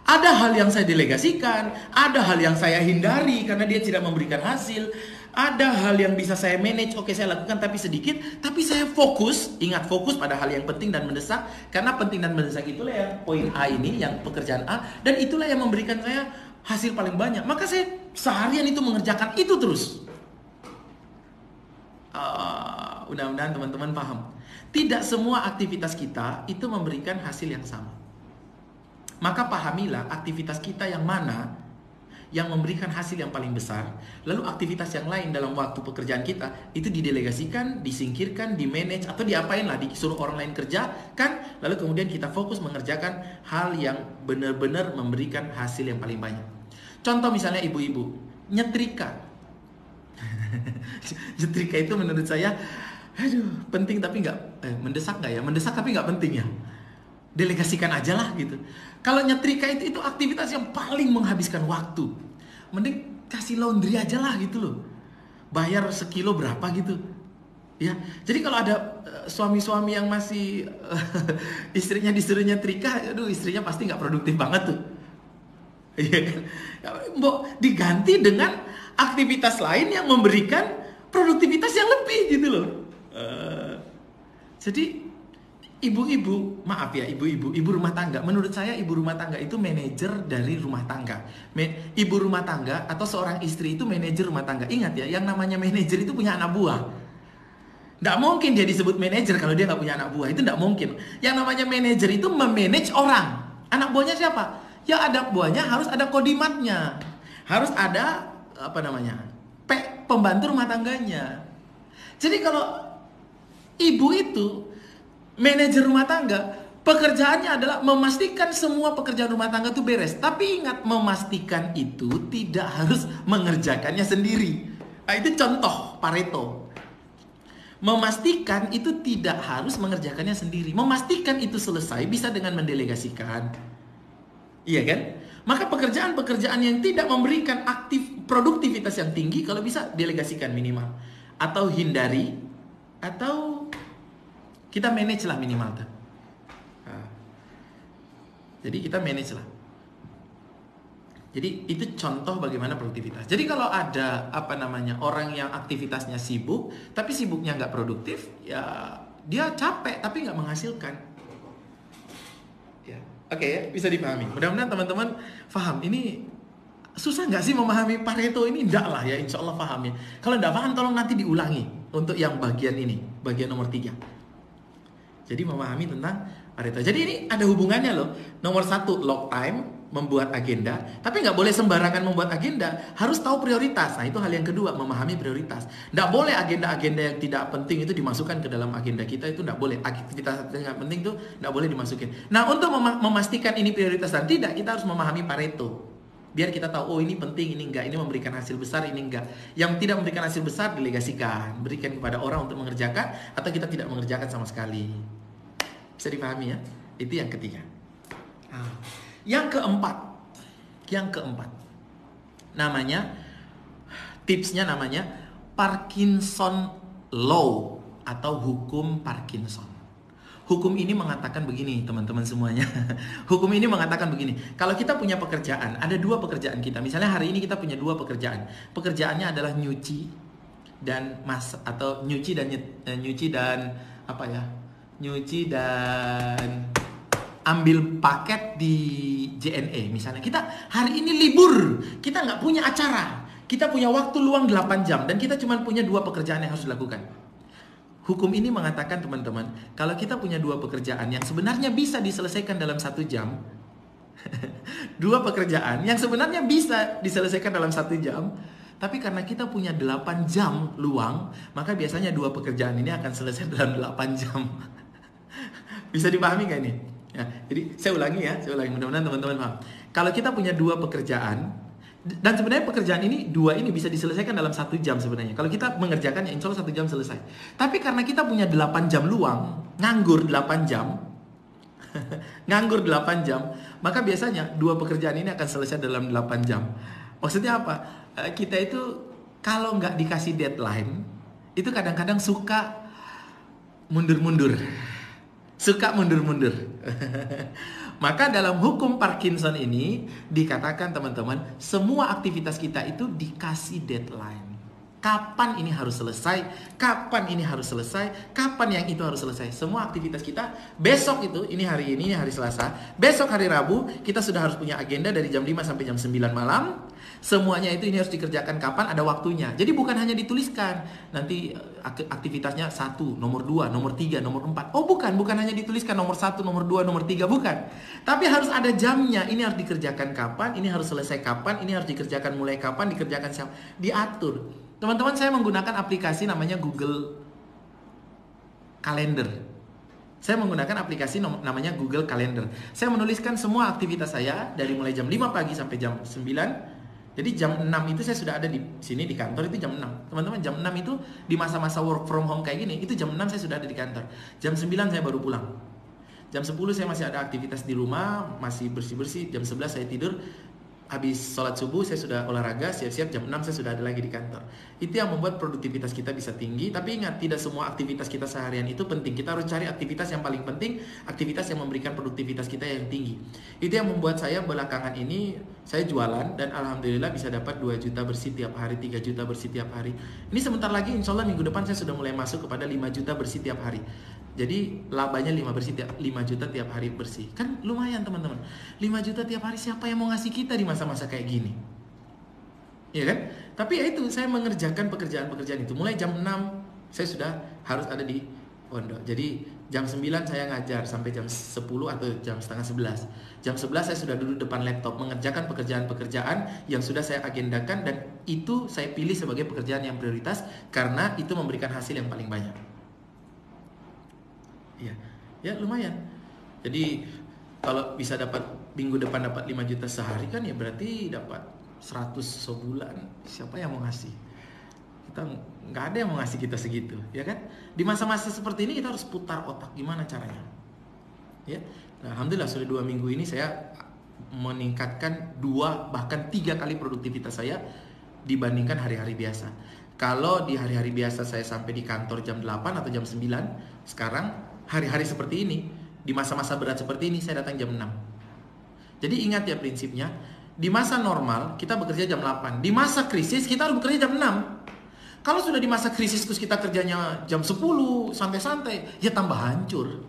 Ada hal yang saya delegasikan, ada hal yang saya hindari karena dia tidak memberikan hasil. Ada hal yang bisa saya manage, oke saya lakukan tapi sedikit. Tapi saya fokus, ingat fokus pada hal yang penting dan mendesak. Karena penting dan mendesak itulah yang poin A ini, yang pekerjaan A. Dan itulah yang memberikan saya hasil paling banyak. Maka saya seharian itu mengerjakan itu terus. Mudah-mudahan teman-teman paham. Tidak semua aktivitas kita itu memberikan hasil yang sama. Maka pahamilah aktivitas kita yang mana yang memberikan hasil yang paling besar. Lalu aktivitas yang lain dalam waktu pekerjaan kita itu didelegasikan, disingkirkan, dimanage atau diapain lah, disuruh orang lain kerjakan. Lalu kemudian kita fokus mengerjakan hal yang benar-benar memberikan hasil yang paling banyak. Contoh misalnya ibu-ibu nyetrika. Nyetrika itu menurut saya penting tapi nggak mendesak nggak ya? Mendesak tapi nggak penting ya. Delegasikan aja lah gitu. Kalau nyetrika itu aktivitas yang paling menghabiskan waktu. Mending kasih laundry aja lah gitu loh. Bayar sekilo berapa gitu. Ya. Jadi kalau ada suami-suami yang masih istrinya disuruh nyetrika, aduh istrinya pasti nggak produktif banget tuh. Iya kan? Mbok diganti dengan aktivitas lain yang memberikan produktivitas yang lebih gitu loh. Jadi ibu-ibu, maaf ya ibu rumah tangga. Menurut saya ibu rumah tangga itu manajer dari rumah tangga. Ibu rumah tangga atau seorang istri itu manajer rumah tangga. Ingat ya, yang namanya manajer itu punya anak buah. Nggak mungkin dia disebut manajer kalau dia nggak punya anak buah. Itu nggak mungkin. Yang namanya manajer itu memanage orang. Anak buahnya siapa? Ya anak buahnya harus ada kodimatnya. Harus ada pembantu rumah tangganya. Jadi kalau ibu itu manajer rumah tangga, pekerjaannya adalah memastikan semua pekerjaan rumah tangga itu beres. Tapi ingat, memastikan itu tidak harus mengerjakannya sendiri. Nah, itu contoh Pareto. Memastikan itu tidak harus mengerjakannya sendiri. Memastikan itu selesai bisa dengan mendelegasikan. Iya kan? Maka pekerjaan-pekerjaan yang tidak memberikan produktivitas yang tinggi, kalau bisa delegasikan minimal. Atau hindari, atau kita manage lah minimal tuh. Nah, jadi kita manage lah. Jadi itu contoh bagaimana produktivitas. Jadi kalau ada orang yang aktivitasnya sibuk, tapi sibuknya nggak produktif, ya dia capek tapi nggak menghasilkan. Ya, oke ya, bisa dipahami. Mudah-mudahan teman-teman paham. Ini susah nggak sih memahami Pareto ini? Enggak lah ya, insya Allah paham ya. Kalau nggak paham tolong nanti diulangi untuk yang bagian ini, bagian nomor 3. Jadi memahami tentang Pareto. Jadi ini ada hubungannya loh. Nomor 1, log time, membuat agenda. Tapi nggak boleh sembarangan membuat agenda. Harus tahu prioritas. Nah itu hal yang kedua, memahami prioritas. Nggak boleh agenda-agenda yang tidak penting itu dimasukkan ke dalam agenda kita. Itu nggak boleh. Aktivitas yang penting itu nggak boleh dimasukin. Nah untuk memastikan ini prioritas dan tidak, kita harus memahami Pareto. Biar kita tahu, oh ini penting, ini enggak, ini memberikan hasil besar, ini enggak. Yang tidak memberikan hasil besar, delegasikan. Berikan kepada orang untuk mengerjakan, atau kita tidak mengerjakan sama sekali. Bisa dipahami ya? Itu yang ketiga. Yang keempat. Namanya, tipsnya namanya Parkinson Law, atau hukum Parkinson. Hukum ini mengatakan begini, teman-teman semuanya. Hukum ini mengatakan begini. Kalau kita punya pekerjaan, ada 2 pekerjaan kita. Misalnya hari ini kita punya 2 pekerjaan. Pekerjaannya adalah nyuci dan nyuci dan ambil paket di JNE. Misalnya kita hari ini libur, kita nggak punya acara. Kita punya waktu luang 8 jam dan kita cuma punya 2 pekerjaan yang harus dilakukan. Hukum ini mengatakan teman-teman, kalau kita punya dua pekerjaan yang sebenarnya bisa diselesaikan dalam 1 jam, dua pekerjaan yang sebenarnya bisa diselesaikan dalam 1 jam, tapi karena kita punya 8 jam luang, maka biasanya dua pekerjaan ini akan selesai dalam 8 jam. Bisa dipahami gak ini? Ya, jadi saya ulangi, mudah-mudahan teman-teman paham. Kalau kita punya dua pekerjaan, dan sebenarnya pekerjaan ini, dua ini bisa diselesaikan dalam 1 jam sebenarnya. Kalau kita mengerjakan ya insya Allah 1 jam selesai. Tapi karena kita punya 8 jam luang, nganggur 8 jam, nganggur 8 jam, maka biasanya dua pekerjaan ini akan selesai dalam 8 jam. Maksudnya apa? Kita itu kalau nggak dikasih deadline, itu kadang-kadang suka mundur-mundur. Suka mundur-mundur. Maka dalam hukum Parkinson ini dikatakan teman-teman, semua aktivitas kita itu dikasih deadline. Kapan ini harus selesai, kapan ini harus selesai, kapan yang itu harus selesai. Semua aktivitas kita besok itu, ini hari Selasa, besok hari Rabu, kita sudah harus punya agenda dari jam 5 sampai jam 9 malam. Semuanya itu ini harus dikerjakan kapan, ada waktunya. Jadi bukan hanya dituliskan, nanti aktivitasnya 1, nomor 2, nomor 3, nomor 4. Oh bukan hanya dituliskan nomor 1, nomor 2, nomor 3, bukan. Tapi harus ada jamnya, ini harus dikerjakan kapan, ini harus selesai kapan, ini harus dikerjakan mulai kapan, dikerjakan siapa. Diatur. Teman-teman, saya menggunakan aplikasi namanya Google Calendar. Saya menggunakan aplikasi namanya Google Calendar. Saya menuliskan semua aktivitas saya dari mulai jam 5 pagi sampai jam 9. Jadi jam 6 itu saya sudah ada di sini di kantor, itu jam 6. Teman-teman, jam 6 itu di masa-masa work from home kayak gini, itu jam 6 saya sudah ada di kantor. Jam 9 saya baru pulang. Jam 10 saya masih ada aktivitas di rumah, masih bersih-bersih. Jam 11 saya tidur. Habis sholat subuh saya sudah olahraga, siap-siap jam 6 saya sudah ada lagi di kantor. Itu yang membuat produktivitas kita bisa tinggi. Tapi ingat, tidak semua aktivitas kita seharian itu penting. Kita harus cari aktivitas yang paling penting, aktivitas yang memberikan produktivitas kita yang tinggi. Itu yang membuat saya belakangan ini, saya jualan dan alhamdulillah bisa dapat 2 juta bersih tiap hari, 3 juta bersih tiap hari. Ini sebentar lagi insya Allah minggu depan saya sudah mulai masuk kepada 5 juta bersih tiap hari. Jadi labanya 5 juta tiap hari bersih. Kan lumayan teman-teman. 5 juta tiap hari, siapa yang mau ngasih kita di masa-masa kayak gini? Iya kan? Tapi ya itu, saya mengerjakan pekerjaan-pekerjaan itu. Mulai jam 6 saya sudah harus ada di pondok. Jadi jam 9 saya ngajar sampai jam 10 atau jam setengah 11. Jam 11 saya sudah duduk depan laptop mengerjakan pekerjaan-pekerjaan yang sudah saya agendakan, dan itu saya pilih sebagai pekerjaan yang prioritas karena itu memberikan hasil yang paling banyak. Ya lumayan. Jadi kalau bisa dapat minggu depan dapat 5 juta sehari kan ya berarti dapat 100 sebulan. Siapa yang mau ngasih? Kita nggak ada yang mau ngasih kita segitu, ya kan? Di masa-masa seperti ini kita harus putar otak gimana caranya. Ya. Nah, alhamdulillah sudah 2 minggu ini saya meningkatkan 2 bahkan 3 kali produktivitas saya dibandingkan hari-hari biasa. Kalau di hari-hari biasa saya sampai di kantor jam 8 atau jam 9, sekarang hari-hari seperti ini, di masa-masa berat seperti ini, saya datang jam 6. Jadi ingat ya prinsipnya, di masa normal kita bekerja jam 8. Di masa krisis kita harus bekerja jam 6. Kalau sudah di masa krisis terus kita kerjanya jam 10, santai-santai, ya tambah hancur.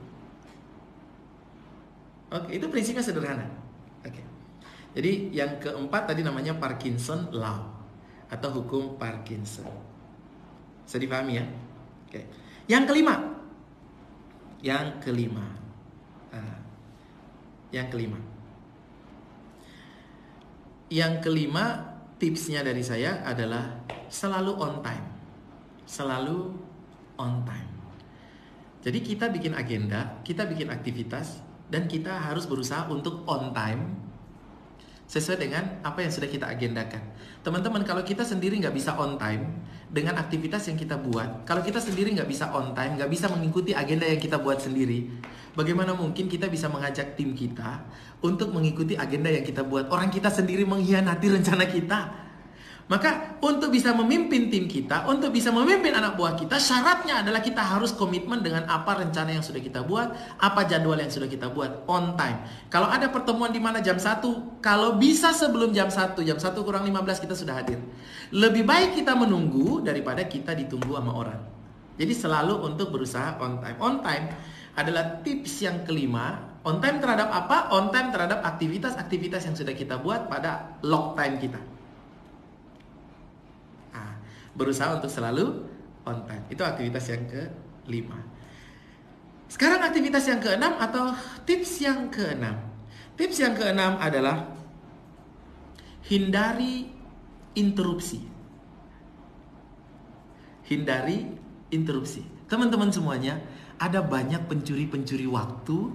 Oke, itu prinsipnya sederhana. Oke. Jadi yang keempat tadi namanya Parkinson Law atau hukum Parkinson. Bisa dipahami ya? Oke. Yang kelima. Yang kelima tipsnya dari saya adalah selalu on time. Selalu on time. Jadi kita bikin agenda, kita bikin aktivitas, dan kita harus berusaha untuk on time sesuai dengan apa yang sudah kita agendakan. Teman-teman, kalau kita sendiri nggak bisa on time dengan aktivitas yang kita buat, kalau kita sendiri nggak bisa on time, nggak bisa mengikuti agenda yang kita buat sendiri, bagaimana mungkin kita bisa mengajak tim kita untuk mengikuti agenda yang kita buat? Orang kita sendiri mengkhianati rencana kita. Maka untuk bisa memimpin tim kita, untuk bisa memimpin anak buah kita, syaratnya adalah kita harus komitmen dengan apa rencana yang sudah kita buat, apa jadwal yang sudah kita buat, on time. Kalau ada pertemuan di mana jam 1, kalau bisa sebelum jam 1 kurang 15 kita sudah hadir. Lebih baik kita menunggu daripada kita ditunggu sama orang. Jadi selalu untuk berusaha on time. On time adalah tips yang kelima. On time terhadap apa? On time terhadap aktivitas-aktivitas yang sudah kita buat pada log time kita. Berusaha untuk selalu on time. Itu aktivitas yang Sekarang aktivitas yang keenam atau tips yang keenam. Tips yang keenam adalah hindari interupsi. Hindari interupsi. Teman-teman semuanya, ada banyak pencuri-pencuri waktu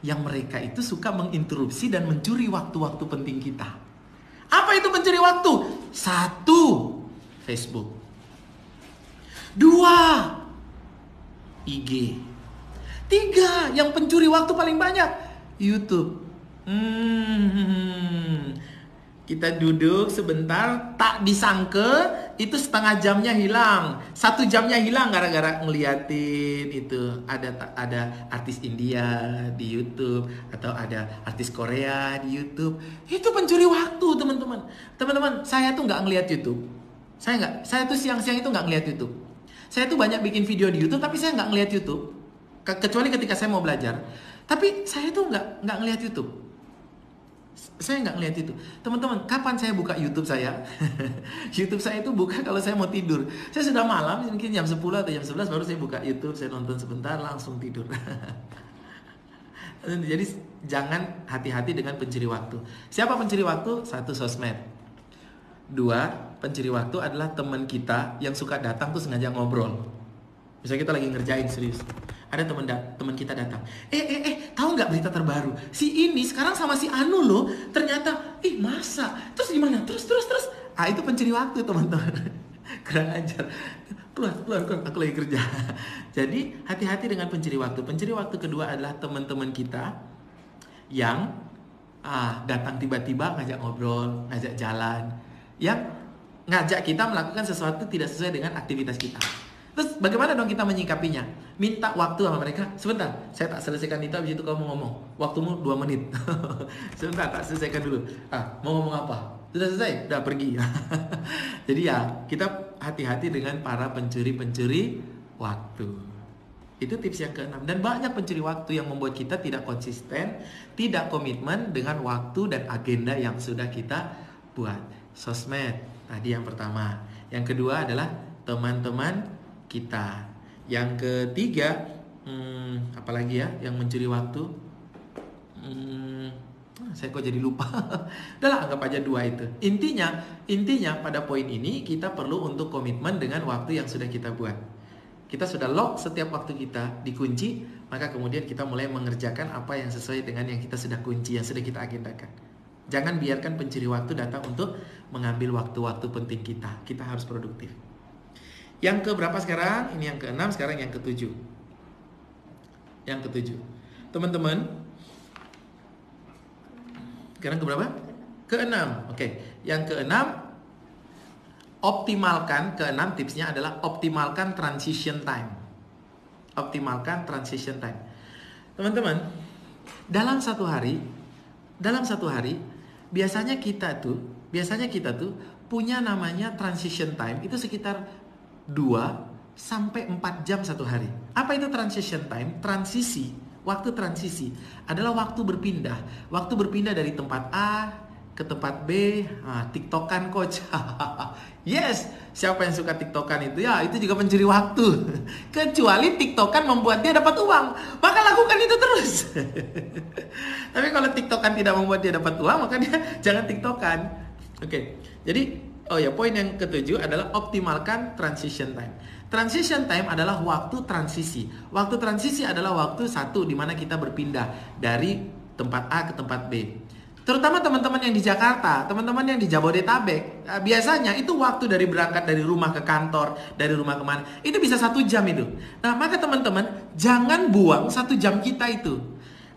yang mereka itu suka menginterupsi dan mencuri waktu-waktu penting kita. Apa itu pencuri waktu? 1, Facebook. 2, IG. 3, yang pencuri waktu paling banyak, YouTube. Kita duduk sebentar, tak disangka itu setengah jamnya hilang, 1 jamnya hilang gara-gara ngeliatin itu ada artis India di YouTube atau ada artis Korea di YouTube. Itu pencuri waktu, teman-teman. Teman-teman, saya tuh nggak ngeliat YouTube. Saya tuh siang-siang itu nggak ngeliat YouTube. Saya tuh banyak bikin video di YouTube, tapi saya nggak ngeliat YouTube. Kecuali ketika saya mau belajar. Tapi saya tuh nggak ngeliat YouTube. Saya nggak ngeliat itu. Teman-teman, kapan saya buka YouTube saya? YouTube saya itu buka kalau saya mau tidur. Saya sudah malam, mungkin jam 10 atau jam 11 baru saya buka YouTube. Saya nonton sebentar, langsung tidur. Jadi jangan hati-hati dengan pencuri waktu. Siapa pencuri waktu? 1, sosmed. 2, pencuri waktu adalah teman kita yang suka datang tuh sengaja ngobrol. Misalnya kita lagi ngerjain serius, ada teman kita datang, tahu nggak berita terbaru? Si ini sekarang sama si Anu loh, ternyata, masa? Terus gimana? Terus. Itu pencuri waktu, teman-teman. Kurang ajar. Keluar, aku lagi kerja. Jadi hati-hati dengan pencuri waktu. Pencuri waktu kedua adalah teman-teman kita yang datang tiba-tiba ngajak ngobrol, ngajak jalan, yang ngajak kita melakukan sesuatu tidak sesuai dengan aktivitas kita. Terus bagaimana dong kita menyikapinya? Minta waktu sama mereka. Sebentar, saya tak selesaikan itu, habis itu kamu ngomong. Waktumu 2 menit. Sebentar, tak selesaikan dulu. Mau ngomong apa? Sudah selesai? Udah pergi. Jadi ya, kita hati-hati dengan para pencuri-pencuri waktu. Itu tips yang ke-6. Dan banyak pencuri waktu yang membuat kita tidak konsisten, tidak komitmen dengan waktu dan agenda yang sudah kita buat. Sosmed, tadi yang pertama. Yang kedua adalah teman-teman kita. Yang ketiga, apalagi ya yang mencuri waktu? Saya kok jadi lupa. Udahlah, anggap aja 2 itu. Intinya pada poin ini kita perlu untuk komitmen dengan waktu yang sudah kita buat. Kita sudah lock setiap waktu kita dikunci, maka kemudian kita mulai mengerjakan apa yang sesuai dengan yang kita sudah kunci, yang sudah kita agendakan. Jangan biarkan pencuri waktu datang untuk mengambil waktu-waktu penting kita. Kita harus produktif. Yang ke berapa sekarang? Ini yang ke-6, sekarang yang ke-7. Yang ke-7. Teman-teman, sekarang ke berapa? Ke-6. Oke. Yang ke-6, optimalkan. Ke-6 tipsnya adalah optimalkan transition time. Optimalkan transition time. Teman-teman, dalam satu hari biasanya kita tuh punya namanya transition time itu sekitar 2 sampai 4 jam satu hari. Apa itu transition time? Waktu transisi adalah waktu berpindah. Waktu berpindah dari tempat A ke tempat B. TikTokan coach. Yes, siapa yang suka TikTokan itu? Ya, itu juga mencuri waktu. Kecuali TikTokan membuat dia dapat uang, maka lakukan itu terus. Tapi kalau TikTokan tidak membuat dia dapat uang, maka dia jangan TikTokan. Oke. Jadi poin yang ke-7 adalah optimalkan transition time. Transition time adalah waktu transisi. Waktu transisi adalah waktu satu di mana kita berpindah dari tempat A ke tempat B. Terutama teman-teman yang di Jakarta, teman-teman yang di Jabodetabek, biasanya itu waktu dari berangkat dari rumah ke kantor, dari rumah kemana, itu bisa 1 jam itu. Nah, maka teman-teman jangan buang 1 jam kita itu.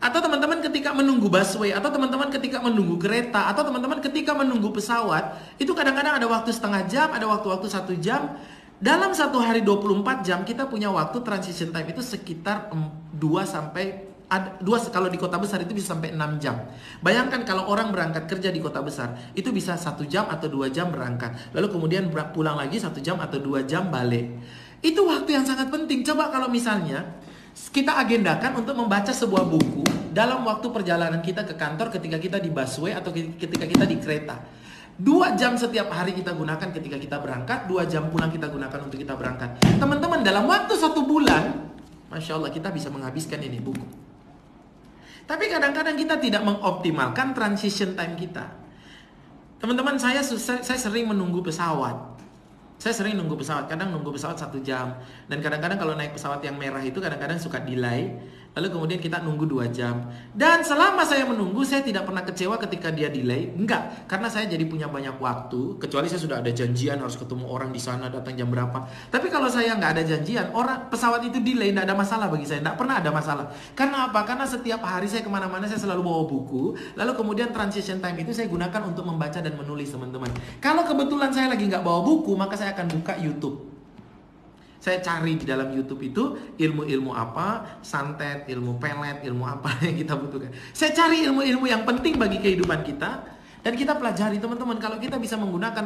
Atau teman-teman ketika menunggu busway, atau teman-teman ketika menunggu kereta, atau teman-teman ketika menunggu pesawat, itu kadang-kadang ada waktu setengah jam, ada waktu-waktu 1 jam. Dalam 1 hari 24 jam kita punya waktu transition time itu sekitar 2 sampai 2, kalau di kota besar itu bisa sampai 6 jam. Bayangkan kalau orang berangkat kerja di kota besar, itu bisa 1 jam atau 2 jam berangkat. Lalu kemudian pulang lagi 1 jam atau 2 jam balik. Itu waktu yang sangat penting. Coba kalau misalnya kita agendakan untuk membaca sebuah buku dalam waktu perjalanan kita ke kantor, ketika kita di busway atau ketika kita di kereta. 2 jam setiap hari kita gunakan ketika kita berangkat, 2 jam pulang kita gunakan untuk kita berangkat. Teman-teman, dalam waktu 1 bulan Masya Allah, kita bisa menghabiskan ini buku. Tapi kadang-kadang kita tidak mengoptimalkan transition time kita. Teman-teman, saya sering menunggu pesawat. Saya sering nunggu pesawat, kadang nunggu pesawat 1 jam. Dan kadang-kadang kalau naik pesawat yang merah itu kadang-kadang suka delay. Lalu kemudian kita nunggu 2 jam. Dan selama saya menunggu, saya tidak pernah kecewa ketika dia delay. Enggak, karena saya jadi punya banyak waktu. Kecuali saya sudah ada janjian harus ketemu orang di sana, datang jam berapa. Tapi kalau saya nggak ada janjian, pesawat itu delay, nggak ada masalah bagi saya. Nggak pernah ada masalah. Karena apa? Karena setiap hari saya kemana-mana, saya selalu bawa buku. Lalu kemudian transition time itu saya gunakan untuk membaca dan menulis, teman-teman. Kalau kebetulan saya lagi nggak bawa buku, maka saya akan buka YouTube. Saya cari di dalam YouTube itu ilmu-ilmu apa, santet, ilmu pelet, ilmu apa yang kita butuhkan. Saya cari ilmu-ilmu yang penting bagi kehidupan kita dan kita pelajari, teman-teman. Kalau kita bisa menggunakan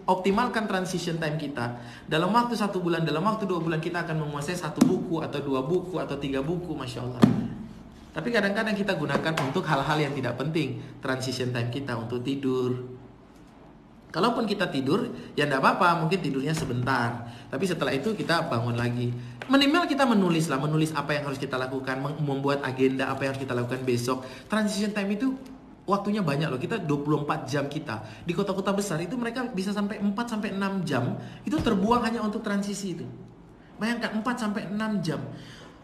optimalkan transition time kita dalam waktu 1 bulan, dalam waktu 2 bulan kita akan menguasai 1 buku atau 2 buku atau 3 buku, Masya Allah. Tapi kadang-kadang kita gunakan untuk hal-hal yang tidak penting. Transition time kita untuk tidur. Kalaupun kita tidur, ya enggak apa-apa, mungkin tidurnya sebentar. Tapi setelah itu kita bangun lagi. Minimal kita menulis apa yang harus kita lakukan, membuat agenda apa yang harus kita lakukan besok. Transition time itu waktunya banyak loh. Kita 24 jam kita. Di kota-kota besar itu mereka bisa sampai 4 sampai 6 jam itu terbuang hanya untuk transisi itu. Bayangkan 4 sampai 6 jam.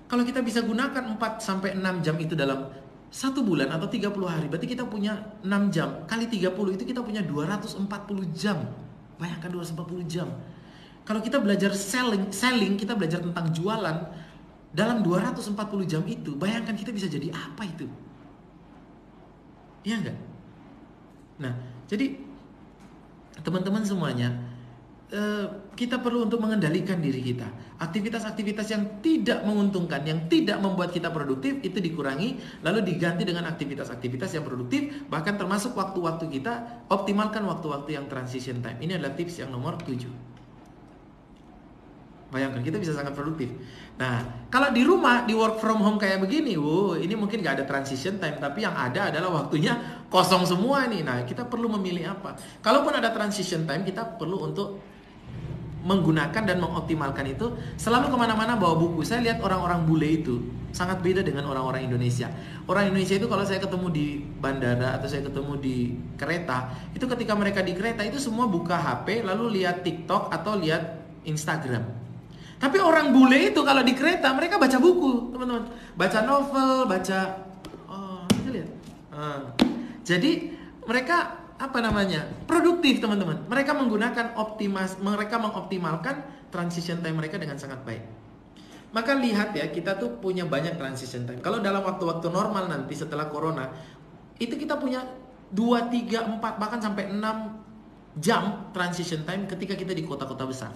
Kalau kita bisa gunakan 4 sampai 6 jam itu dalam 1 bulan atau 30 hari, berarti kita punya 6 jam kali 30 itu kita punya 240 jam. Bayangkan 240 jam. Kalau kita belajar selling, kita belajar tentang jualan dalam 240 jam itu, bayangkan kita bisa jadi apa itu? Iya enggak? Nah, jadi teman-teman semuanya, kita perlu untuk mengendalikan diri kita. Aktivitas-aktivitas yang tidak menguntungkan, yang tidak membuat kita produktif, itu dikurangi, lalu diganti dengan aktivitas-aktivitas yang produktif. Bahkan termasuk waktu-waktu kita, optimalkan waktu-waktu yang transition time. Ini adalah tips yang nomor 7. Bayangkan, kita bisa sangat produktif. Nah, kalau di rumah, di work from home kayak begini, ini mungkin gak ada transition time, tapi yang ada adalah waktunya kosong semua nih. Nah, kita perlu memilih apa? Kalaupun ada transition time, kita perlu untuk menggunakan dan mengoptimalkan itu. Selalu kemana-mana bawa buku. Saya lihat orang-orang bule itu sangat beda dengan orang-orang Indonesia. Orang Indonesia itu kalau saya ketemu di bandara atau saya ketemu di kereta, itu ketika mereka di kereta itu semua buka HP lalu lihat TikTok atau lihat Instagram. Tapi orang bule itu kalau di kereta mereka baca buku, teman-teman. Baca novel, kita lihat. Jadi mereka produktif, teman-teman. Mereka mengoptimalkan transition time mereka dengan sangat baik. Maka lihat ya, kita tuh punya banyak transition time. Kalau dalam waktu-waktu normal nanti setelah corona, itu kita punya 2, 3, 4 bahkan sampai 6 jam transition time ketika kita di kota-kota besar.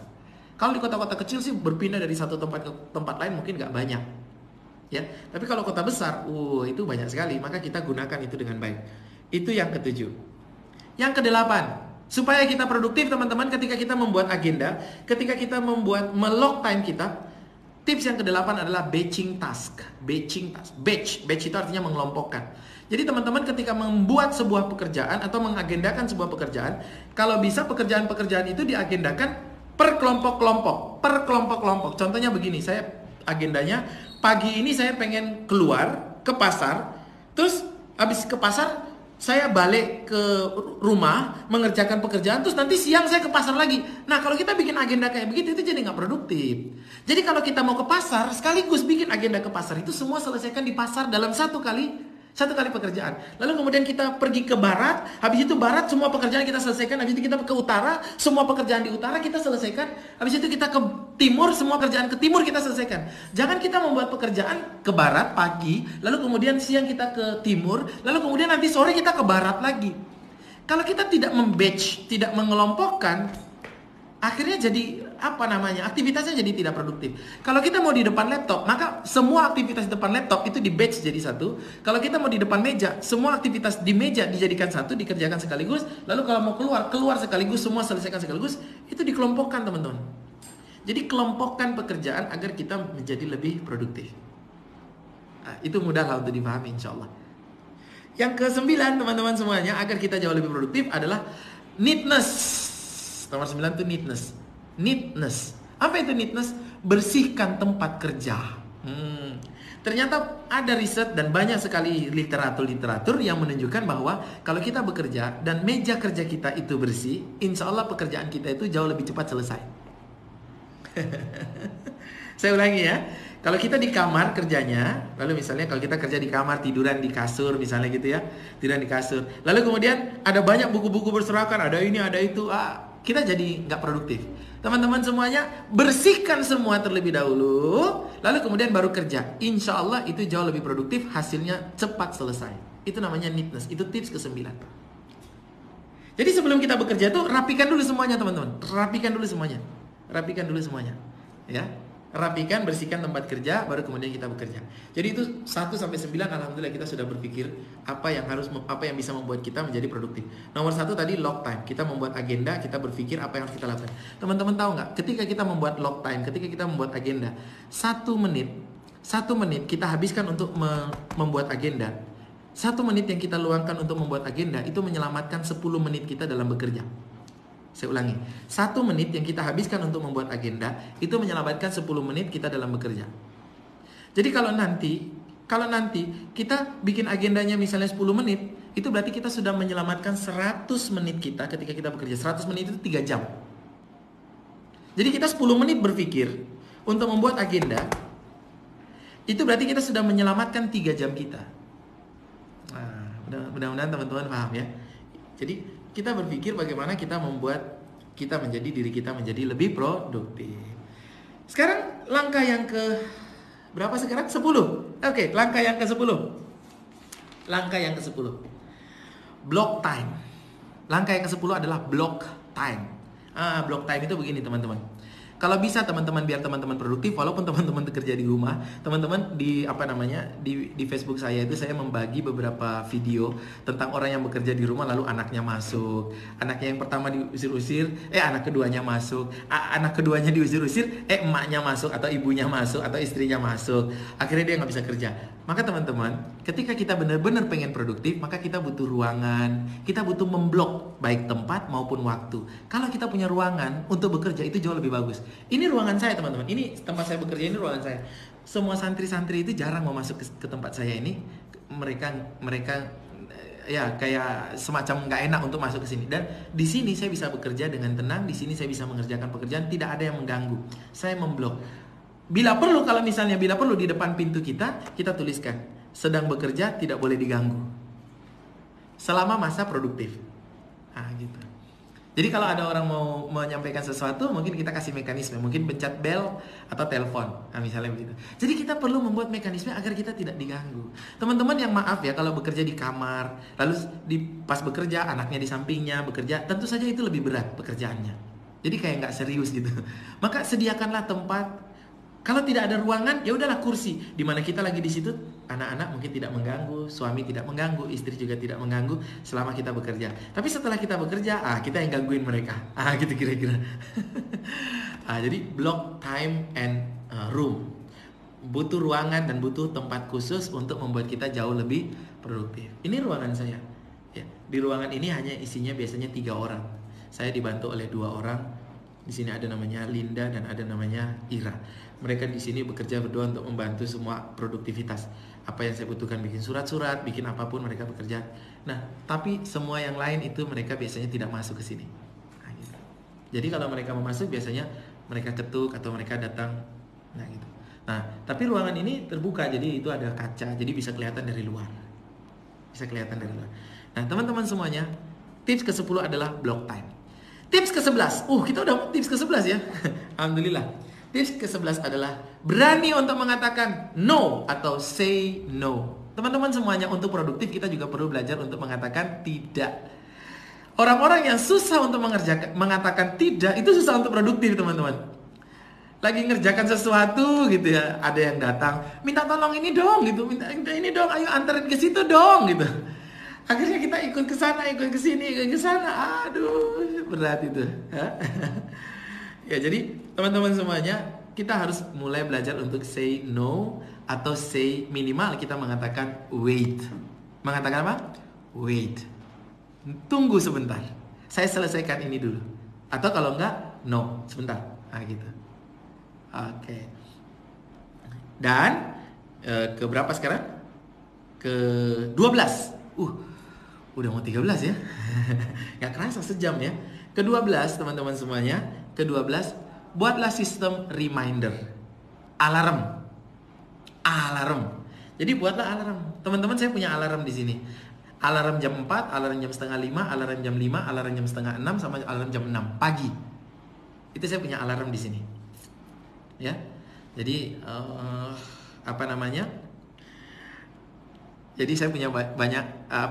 Kalau di kota-kota kecil sih berpindah dari satu tempat ke tempat lain mungkin nggak banyak, ya. Tapi kalau kota besar, itu banyak sekali. Maka kita gunakan itu dengan baik. Itu yang ke-7. Yang ke-8, supaya kita produktif, teman-teman, ketika kita membuat agenda, ketika kita melock time kita, tips yang ke-8 adalah batching task. Batch itu artinya mengelompokkan. Jadi teman-teman ketika membuat sebuah pekerjaan atau mengagendakan sebuah pekerjaan, kalau bisa pekerjaan-pekerjaan itu diagendakan per kelompok-kelompok. Contohnya begini, saya agendanya pagi ini saya pengen keluar ke pasar, terus habis ke pasar saya balik ke rumah mengerjakan pekerjaan, terus nanti siang saya ke pasar lagi. Nah, kalau kita bikin agenda kayak begitu, itu jadi nggak produktif. Jadi kalau kita mau ke pasar, sekaligus bikin agenda ke pasar, itu semua selesaikan di pasar dalam satu kali pekerjaan. Lalu kemudian kita pergi ke barat, habis itu barat semua pekerjaan kita selesaikan, habis itu kita ke utara, semua pekerjaan di utara kita selesaikan, habis itu kita ke timur, semua kerjaan ke timur kita selesaikan. Jangan kita membuat pekerjaan ke barat pagi, lalu kemudian siang kita ke timur, lalu kemudian nanti sore kita ke barat lagi. Kalau kita tidak membatch, tidak mengelompokkan, akhirnya jadi aktivitasnya jadi tidak produktif. Kalau kita mau di depan laptop, maka semua aktivitas di depan laptop itu di batch jadi satu. Kalau kita mau di depan meja, semua aktivitas di meja dijadikan satu, dikerjakan sekaligus. Lalu kalau mau keluar sekaligus, semua selesaikan sekaligus. Itu dikelompokkan, teman-teman. Jadi kelompokkan pekerjaan agar kita menjadi lebih produktif. Nah, itu mudahlah untuk dipahami, insya Allah. Yang ke-9, teman-teman semuanya, agar kita jauh lebih produktif adalah neatness. Nomor 9 itu neatness. Apa itu neatness? Bersihkan tempat kerja. Ternyata ada riset dan banyak sekali literatur yang menunjukkan bahwa kalau kita bekerja dan meja kerja kita itu bersih, insya Allah pekerjaan kita itu jauh lebih cepat selesai. Saya ulangi ya. Kalau kita di kamar kerjanya, lalu misalnya kalau kita kerja di kamar, tiduran di kasur misalnya gitu ya, tiduran di kasur. Lalu kemudian ada banyak buku-buku berserakan, ada ini, ada itu, kita jadi nggak produktif. Teman-teman semuanya, bersihkan semua terlebih dahulu, lalu kemudian baru kerja. Insya Allah itu jauh lebih produktif, hasilnya cepat selesai. Itu namanya neatness, itu tips ke-9. Jadi sebelum kita bekerja tuh rapikan dulu semuanya teman-teman, rapikan dulu semuanya, ya. Rapikan, bersihkan tempat kerja, baru kemudian kita bekerja. Jadi itu 1-9, alhamdulillah kita sudah berpikir apa yang bisa membuat kita menjadi produktif. Nomor 1 tadi log time. Kita membuat agenda, kita berpikir apa yang harus kita lakukan. Teman-teman tahu nggak? Ketika kita membuat log time, ketika kita membuat agenda, 1 menit kita habiskan untuk membuat agenda. 1 menit yang kita luangkan untuk membuat agenda itu menyelamatkan 10 menit kita dalam bekerja. Saya ulangi, 1 menit yang kita habiskan untuk membuat agenda itu menyelamatkan 10 menit kita dalam bekerja. Jadi kalau nanti kita bikin agendanya misalnya 10 menit, itu berarti kita sudah menyelamatkan 100 menit kita ketika kita bekerja. 100 menit itu 3 jam. Jadi kita 10 menit berpikir untuk membuat agenda, itu berarti kita sudah menyelamatkan 3 jam kita. Nah, mudah-mudahan teman-teman paham ya. Jadi kita berpikir bagaimana kita membuat diri kita menjadi lebih produktif. Sekarang langkah yang ke berapa sekarang? 10. Oke, langkah yang ke-10. Langkah yang ke-10. Block time. Langkah yang ke-10 adalah block time. Block time itu begini teman-teman. Kalau bisa teman-teman, biar teman-teman produktif, walaupun teman-teman bekerja di rumah, teman-teman di Facebook saya itu saya membagi beberapa video tentang orang yang bekerja di rumah lalu anaknya masuk, anaknya yang pertama diusir-usir, anak keduanya masuk, anak keduanya diusir-usir, emaknya masuk atau ibunya masuk atau istrinya masuk, akhirnya dia nggak bisa kerja. Maka teman-teman, ketika kita benar-benar pengen produktif, maka kita butuh ruangan, kita butuh memblok baik tempat maupun waktu. Kalau kita punya ruangan untuk bekerja itu jauh lebih bagus. Ini ruangan saya teman-teman, ini tempat saya bekerja, ini ruangan saya. Semua santri-santri itu jarang mau masuk ke tempat saya ini. Mereka ya kayak semacam nggak enak untuk masuk ke sini. Dan di sini saya bisa bekerja dengan tenang, di sini saya bisa mengerjakan pekerjaan, tidak ada yang mengganggu. Saya memblok. Bila perlu di depan pintu kita tuliskan sedang bekerja, tidak boleh diganggu selama masa produktif. Gitu. Jadi kalau ada orang mau menyampaikan sesuatu, mungkin kita kasih mekanisme, mungkin pencet bel atau telepon, misalnya begitu. Jadi kita perlu membuat mekanisme agar kita tidak diganggu. Teman-teman yang maaf ya, kalau bekerja di kamar, lalu pas bekerja anaknya di sampingnya bekerja, tentu saja itu lebih berat pekerjaannya. Jadi kayak nggak serius gitu. Maka sediakanlah tempat. Kalau tidak ada ruangan, ya udahlah kursi. Di mana kita lagi di situ, anak-anak mungkin tidak mengganggu, suami tidak mengganggu, istri juga tidak mengganggu selama kita bekerja. Tapi setelah kita bekerja, kita yang gangguin mereka. Gitu kira-kira. Jadi block time and room. Butuh ruangan dan butuh tempat khusus untuk membuat kita jauh lebih produktif. Ini ruangan saya. Ya, di ruangan ini hanya isinya biasanya 3 orang. Saya dibantu oleh 2 orang. Di sini ada namanya Linda dan ada namanya Ira. Mereka di sini bekerja berdua untuk membantu semua produktivitas. Apa yang saya butuhkan, bikin surat-surat, bikin apapun, mereka bekerja. Nah, tapi semua yang lain itu mereka biasanya tidak masuk ke sini. Gitu. Jadi kalau mereka mau masuk biasanya mereka ketuk atau mereka datang. Gitu. Nah, tapi ruangan ini terbuka, jadi itu ada kaca, jadi bisa kelihatan dari luar. Nah, teman-teman semuanya, tips ke-10 adalah block time. Tips ke-11, kita udah tips ke-11 ya. Alhamdulillah. Tips ke-11 adalah berani untuk mengatakan no atau say no. Teman-teman semuanya, untuk produktif kita juga perlu belajar untuk mengatakan tidak. Orang-orang yang susah untuk mengatakan tidak, itu susah untuk produktif teman-teman. Lagi ngerjakan sesuatu gitu ya, ada yang datang, minta tolong ini dong gitu, minta ini dong, ayo anterin ke situ dong gitu. Akhirnya kita ikut ke sana, ikut ke sini, ikut ke sana. Aduh, berat itu. Ya, jadi teman-teman semuanya, kita harus mulai belajar untuk say no atau say minimal kita mengatakan wait. Mengatakan apa? Wait. Tunggu sebentar. Saya selesaikan ini dulu. Atau kalau enggak, no, sebentar. Gitu. Oke. Dan ke berapa sekarang? Ke 12. Udah mau 13 ya. Gak kerasa sejam ya. Ke-12 teman-teman semuanya. Ke-12, buatlah sistem reminder. Alarm. Jadi buatlah alarm. Teman-teman, saya punya alarm di sini. Alarm jam 4, alarm jam setengah 5, alarm jam 5, alarm jam setengah 6, sama alarm jam 6 pagi. Itu saya punya alarm di sini. Ya. Jadi Jadi saya punya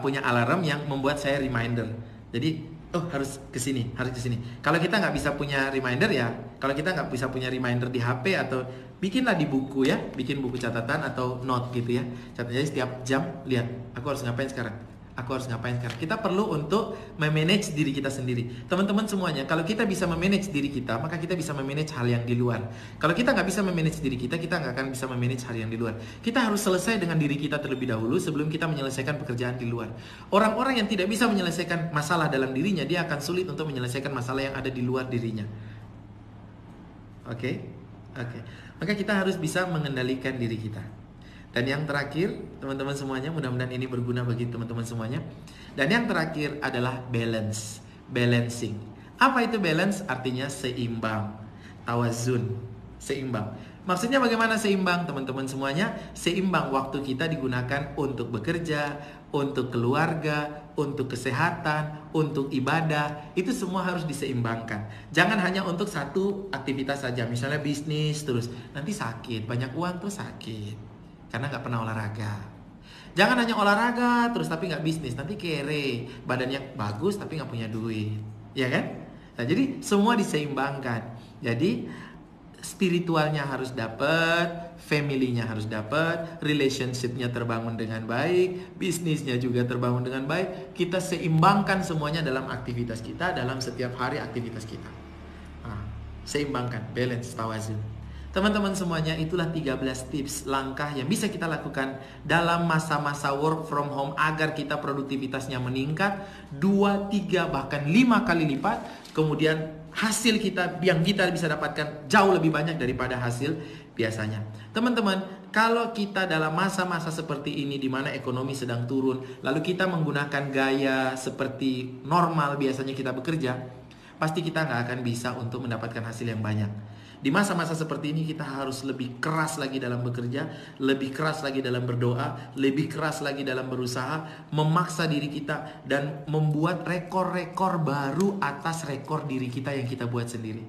punya alarm yang membuat saya reminder. Jadi harus ke sini. Kalau kita nggak bisa punya reminder ya, kalau kita nggak bisa punya reminder di HP atau bikinlah di buku ya, bikin buku catatan atau note gitu ya. Catatnya setiap jam, lihat aku harus ngapain sekarang. Kita perlu untuk memanage diri kita sendiri. Teman-teman semuanya, kalau kita bisa memanage diri kita, maka kita bisa memanage hal yang di luar. Kalau kita nggak bisa memanage diri kita nggak akan bisa memanage hal yang di luar. Kita harus selesai dengan diri kita terlebih dahulu sebelum kita menyelesaikan pekerjaan di luar. Orang-orang yang tidak bisa menyelesaikan masalah dalam dirinya, dia akan sulit untuk menyelesaikan masalah yang ada di luar dirinya. Oke. Maka kita harus bisa mengendalikan diri kita. Dan yang terakhir, teman-teman semuanya, mudah-mudahan ini berguna bagi teman-teman semuanya. Dan yang terakhir adalah balancing. Apa itu balance? Artinya seimbang, tawazun, seimbang. Maksudnya bagaimana seimbang, teman-teman semuanya? Seimbang waktu kita digunakan untuk bekerja, untuk keluarga, untuk kesehatan, untuk ibadah. Itu semua harus diseimbangkan. Jangan hanya untuk satu aktivitas saja. Misalnya bisnis terus, nanti sakit, banyak uang tuh sakit karena nggak pernah olahraga. Jangan hanya olahraga terus tapi nggak bisnis, nanti kere, badannya bagus tapi nggak punya duit, ya kan? Nah, jadi semua diseimbangkan. Jadi spiritualnya harus dapat, family-nya harus dapat, relationship-nya terbangun dengan baik, bisnisnya juga terbangun dengan baik. Kita seimbangkan semuanya dalam aktivitas kita, dalam setiap hari aktivitas kita. Nah, seimbangkan, balance, tawazun. Teman-teman semuanya, itulah 13 tips langkah yang bisa kita lakukan dalam masa-masa work from home agar kita produktivitasnya meningkat 2, 3, bahkan 5 kali lipat. Kemudian hasil kita yang kita bisa dapatkan jauh lebih banyak daripada hasil biasanya. Teman-teman, kalau kita dalam masa-masa seperti ini di mana ekonomi sedang turun, lalu kita menggunakan gaya seperti normal biasanya kita bekerja, pasti kita nggak akan bisa untuk mendapatkan hasil yang banyak. Di masa-masa seperti ini kita harus lebih keras lagi dalam bekerja, lebih keras lagi dalam berdoa, lebih keras lagi dalam berusaha, memaksa diri kita dan membuat rekor-rekor baru atas rekor diri kita yang kita buat sendiri.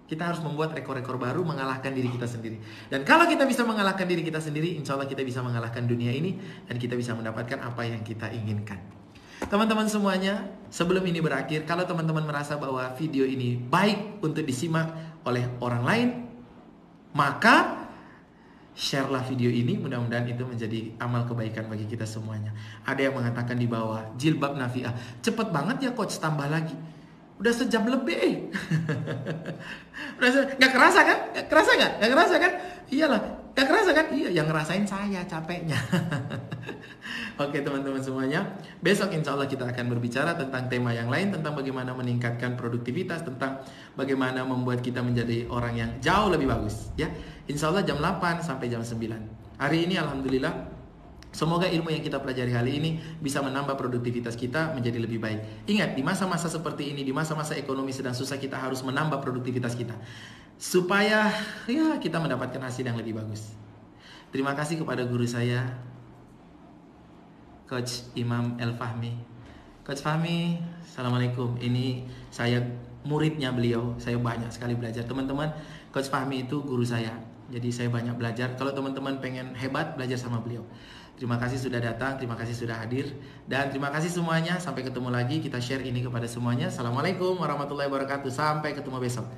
Kita harus membuat rekor-rekor baru, mengalahkan diri kita sendiri. Dan kalau kita bisa mengalahkan diri kita sendiri, insya Allah kita bisa mengalahkan dunia ini dan kita bisa mendapatkan apa yang kita inginkan. Teman-teman semuanya, sebelum ini berakhir, kalau teman-teman merasa bahwa video ini baik untuk disimak oleh orang lain, maka share-lah video ini. Mudah-mudahan itu menjadi amal kebaikan bagi kita semuanya. Ada yang mengatakan di bawah, jilbab Nafiah, cepet banget ya coach, tambah lagi. Udah sejam lebih. Gak kerasa kan? Gak kerasa kan? Iyalah, gak kerasa kan? Iya, yang ngerasain saya capeknya. Oke teman-teman semuanya, besok insya Allah kita akan berbicara tentang tema yang lain, tentang bagaimana meningkatkan produktivitas, tentang bagaimana membuat kita menjadi orang yang jauh lebih bagus, ya. Insya Allah jam 8 sampai jam 9. Hari ini alhamdulillah, semoga ilmu yang kita pelajari kali ini bisa menambah produktivitas kita menjadi lebih baik. Ingat, di masa-masa seperti ini, di masa-masa ekonomi sedang susah, kita harus menambah produktivitas kita supaya ya kita mendapatkan hasil yang lebih bagus. Terima kasih kepada guru saya, Coach Imam El Fahmi. Coach Fahmi, Assalamualaikum. Ini saya muridnya beliau, saya banyak sekali belajar. Teman-teman, Coach Fahmi itu guru saya, jadi saya banyak belajar. Kalau teman-teman pengen hebat, belajar sama beliau. Terima kasih sudah datang, terima kasih sudah hadir, dan terima kasih semuanya. Sampai ketemu lagi, kita share ini kepada semuanya. Assalamualaikum warahmatullahi wabarakatuh. Sampai ketemu besok.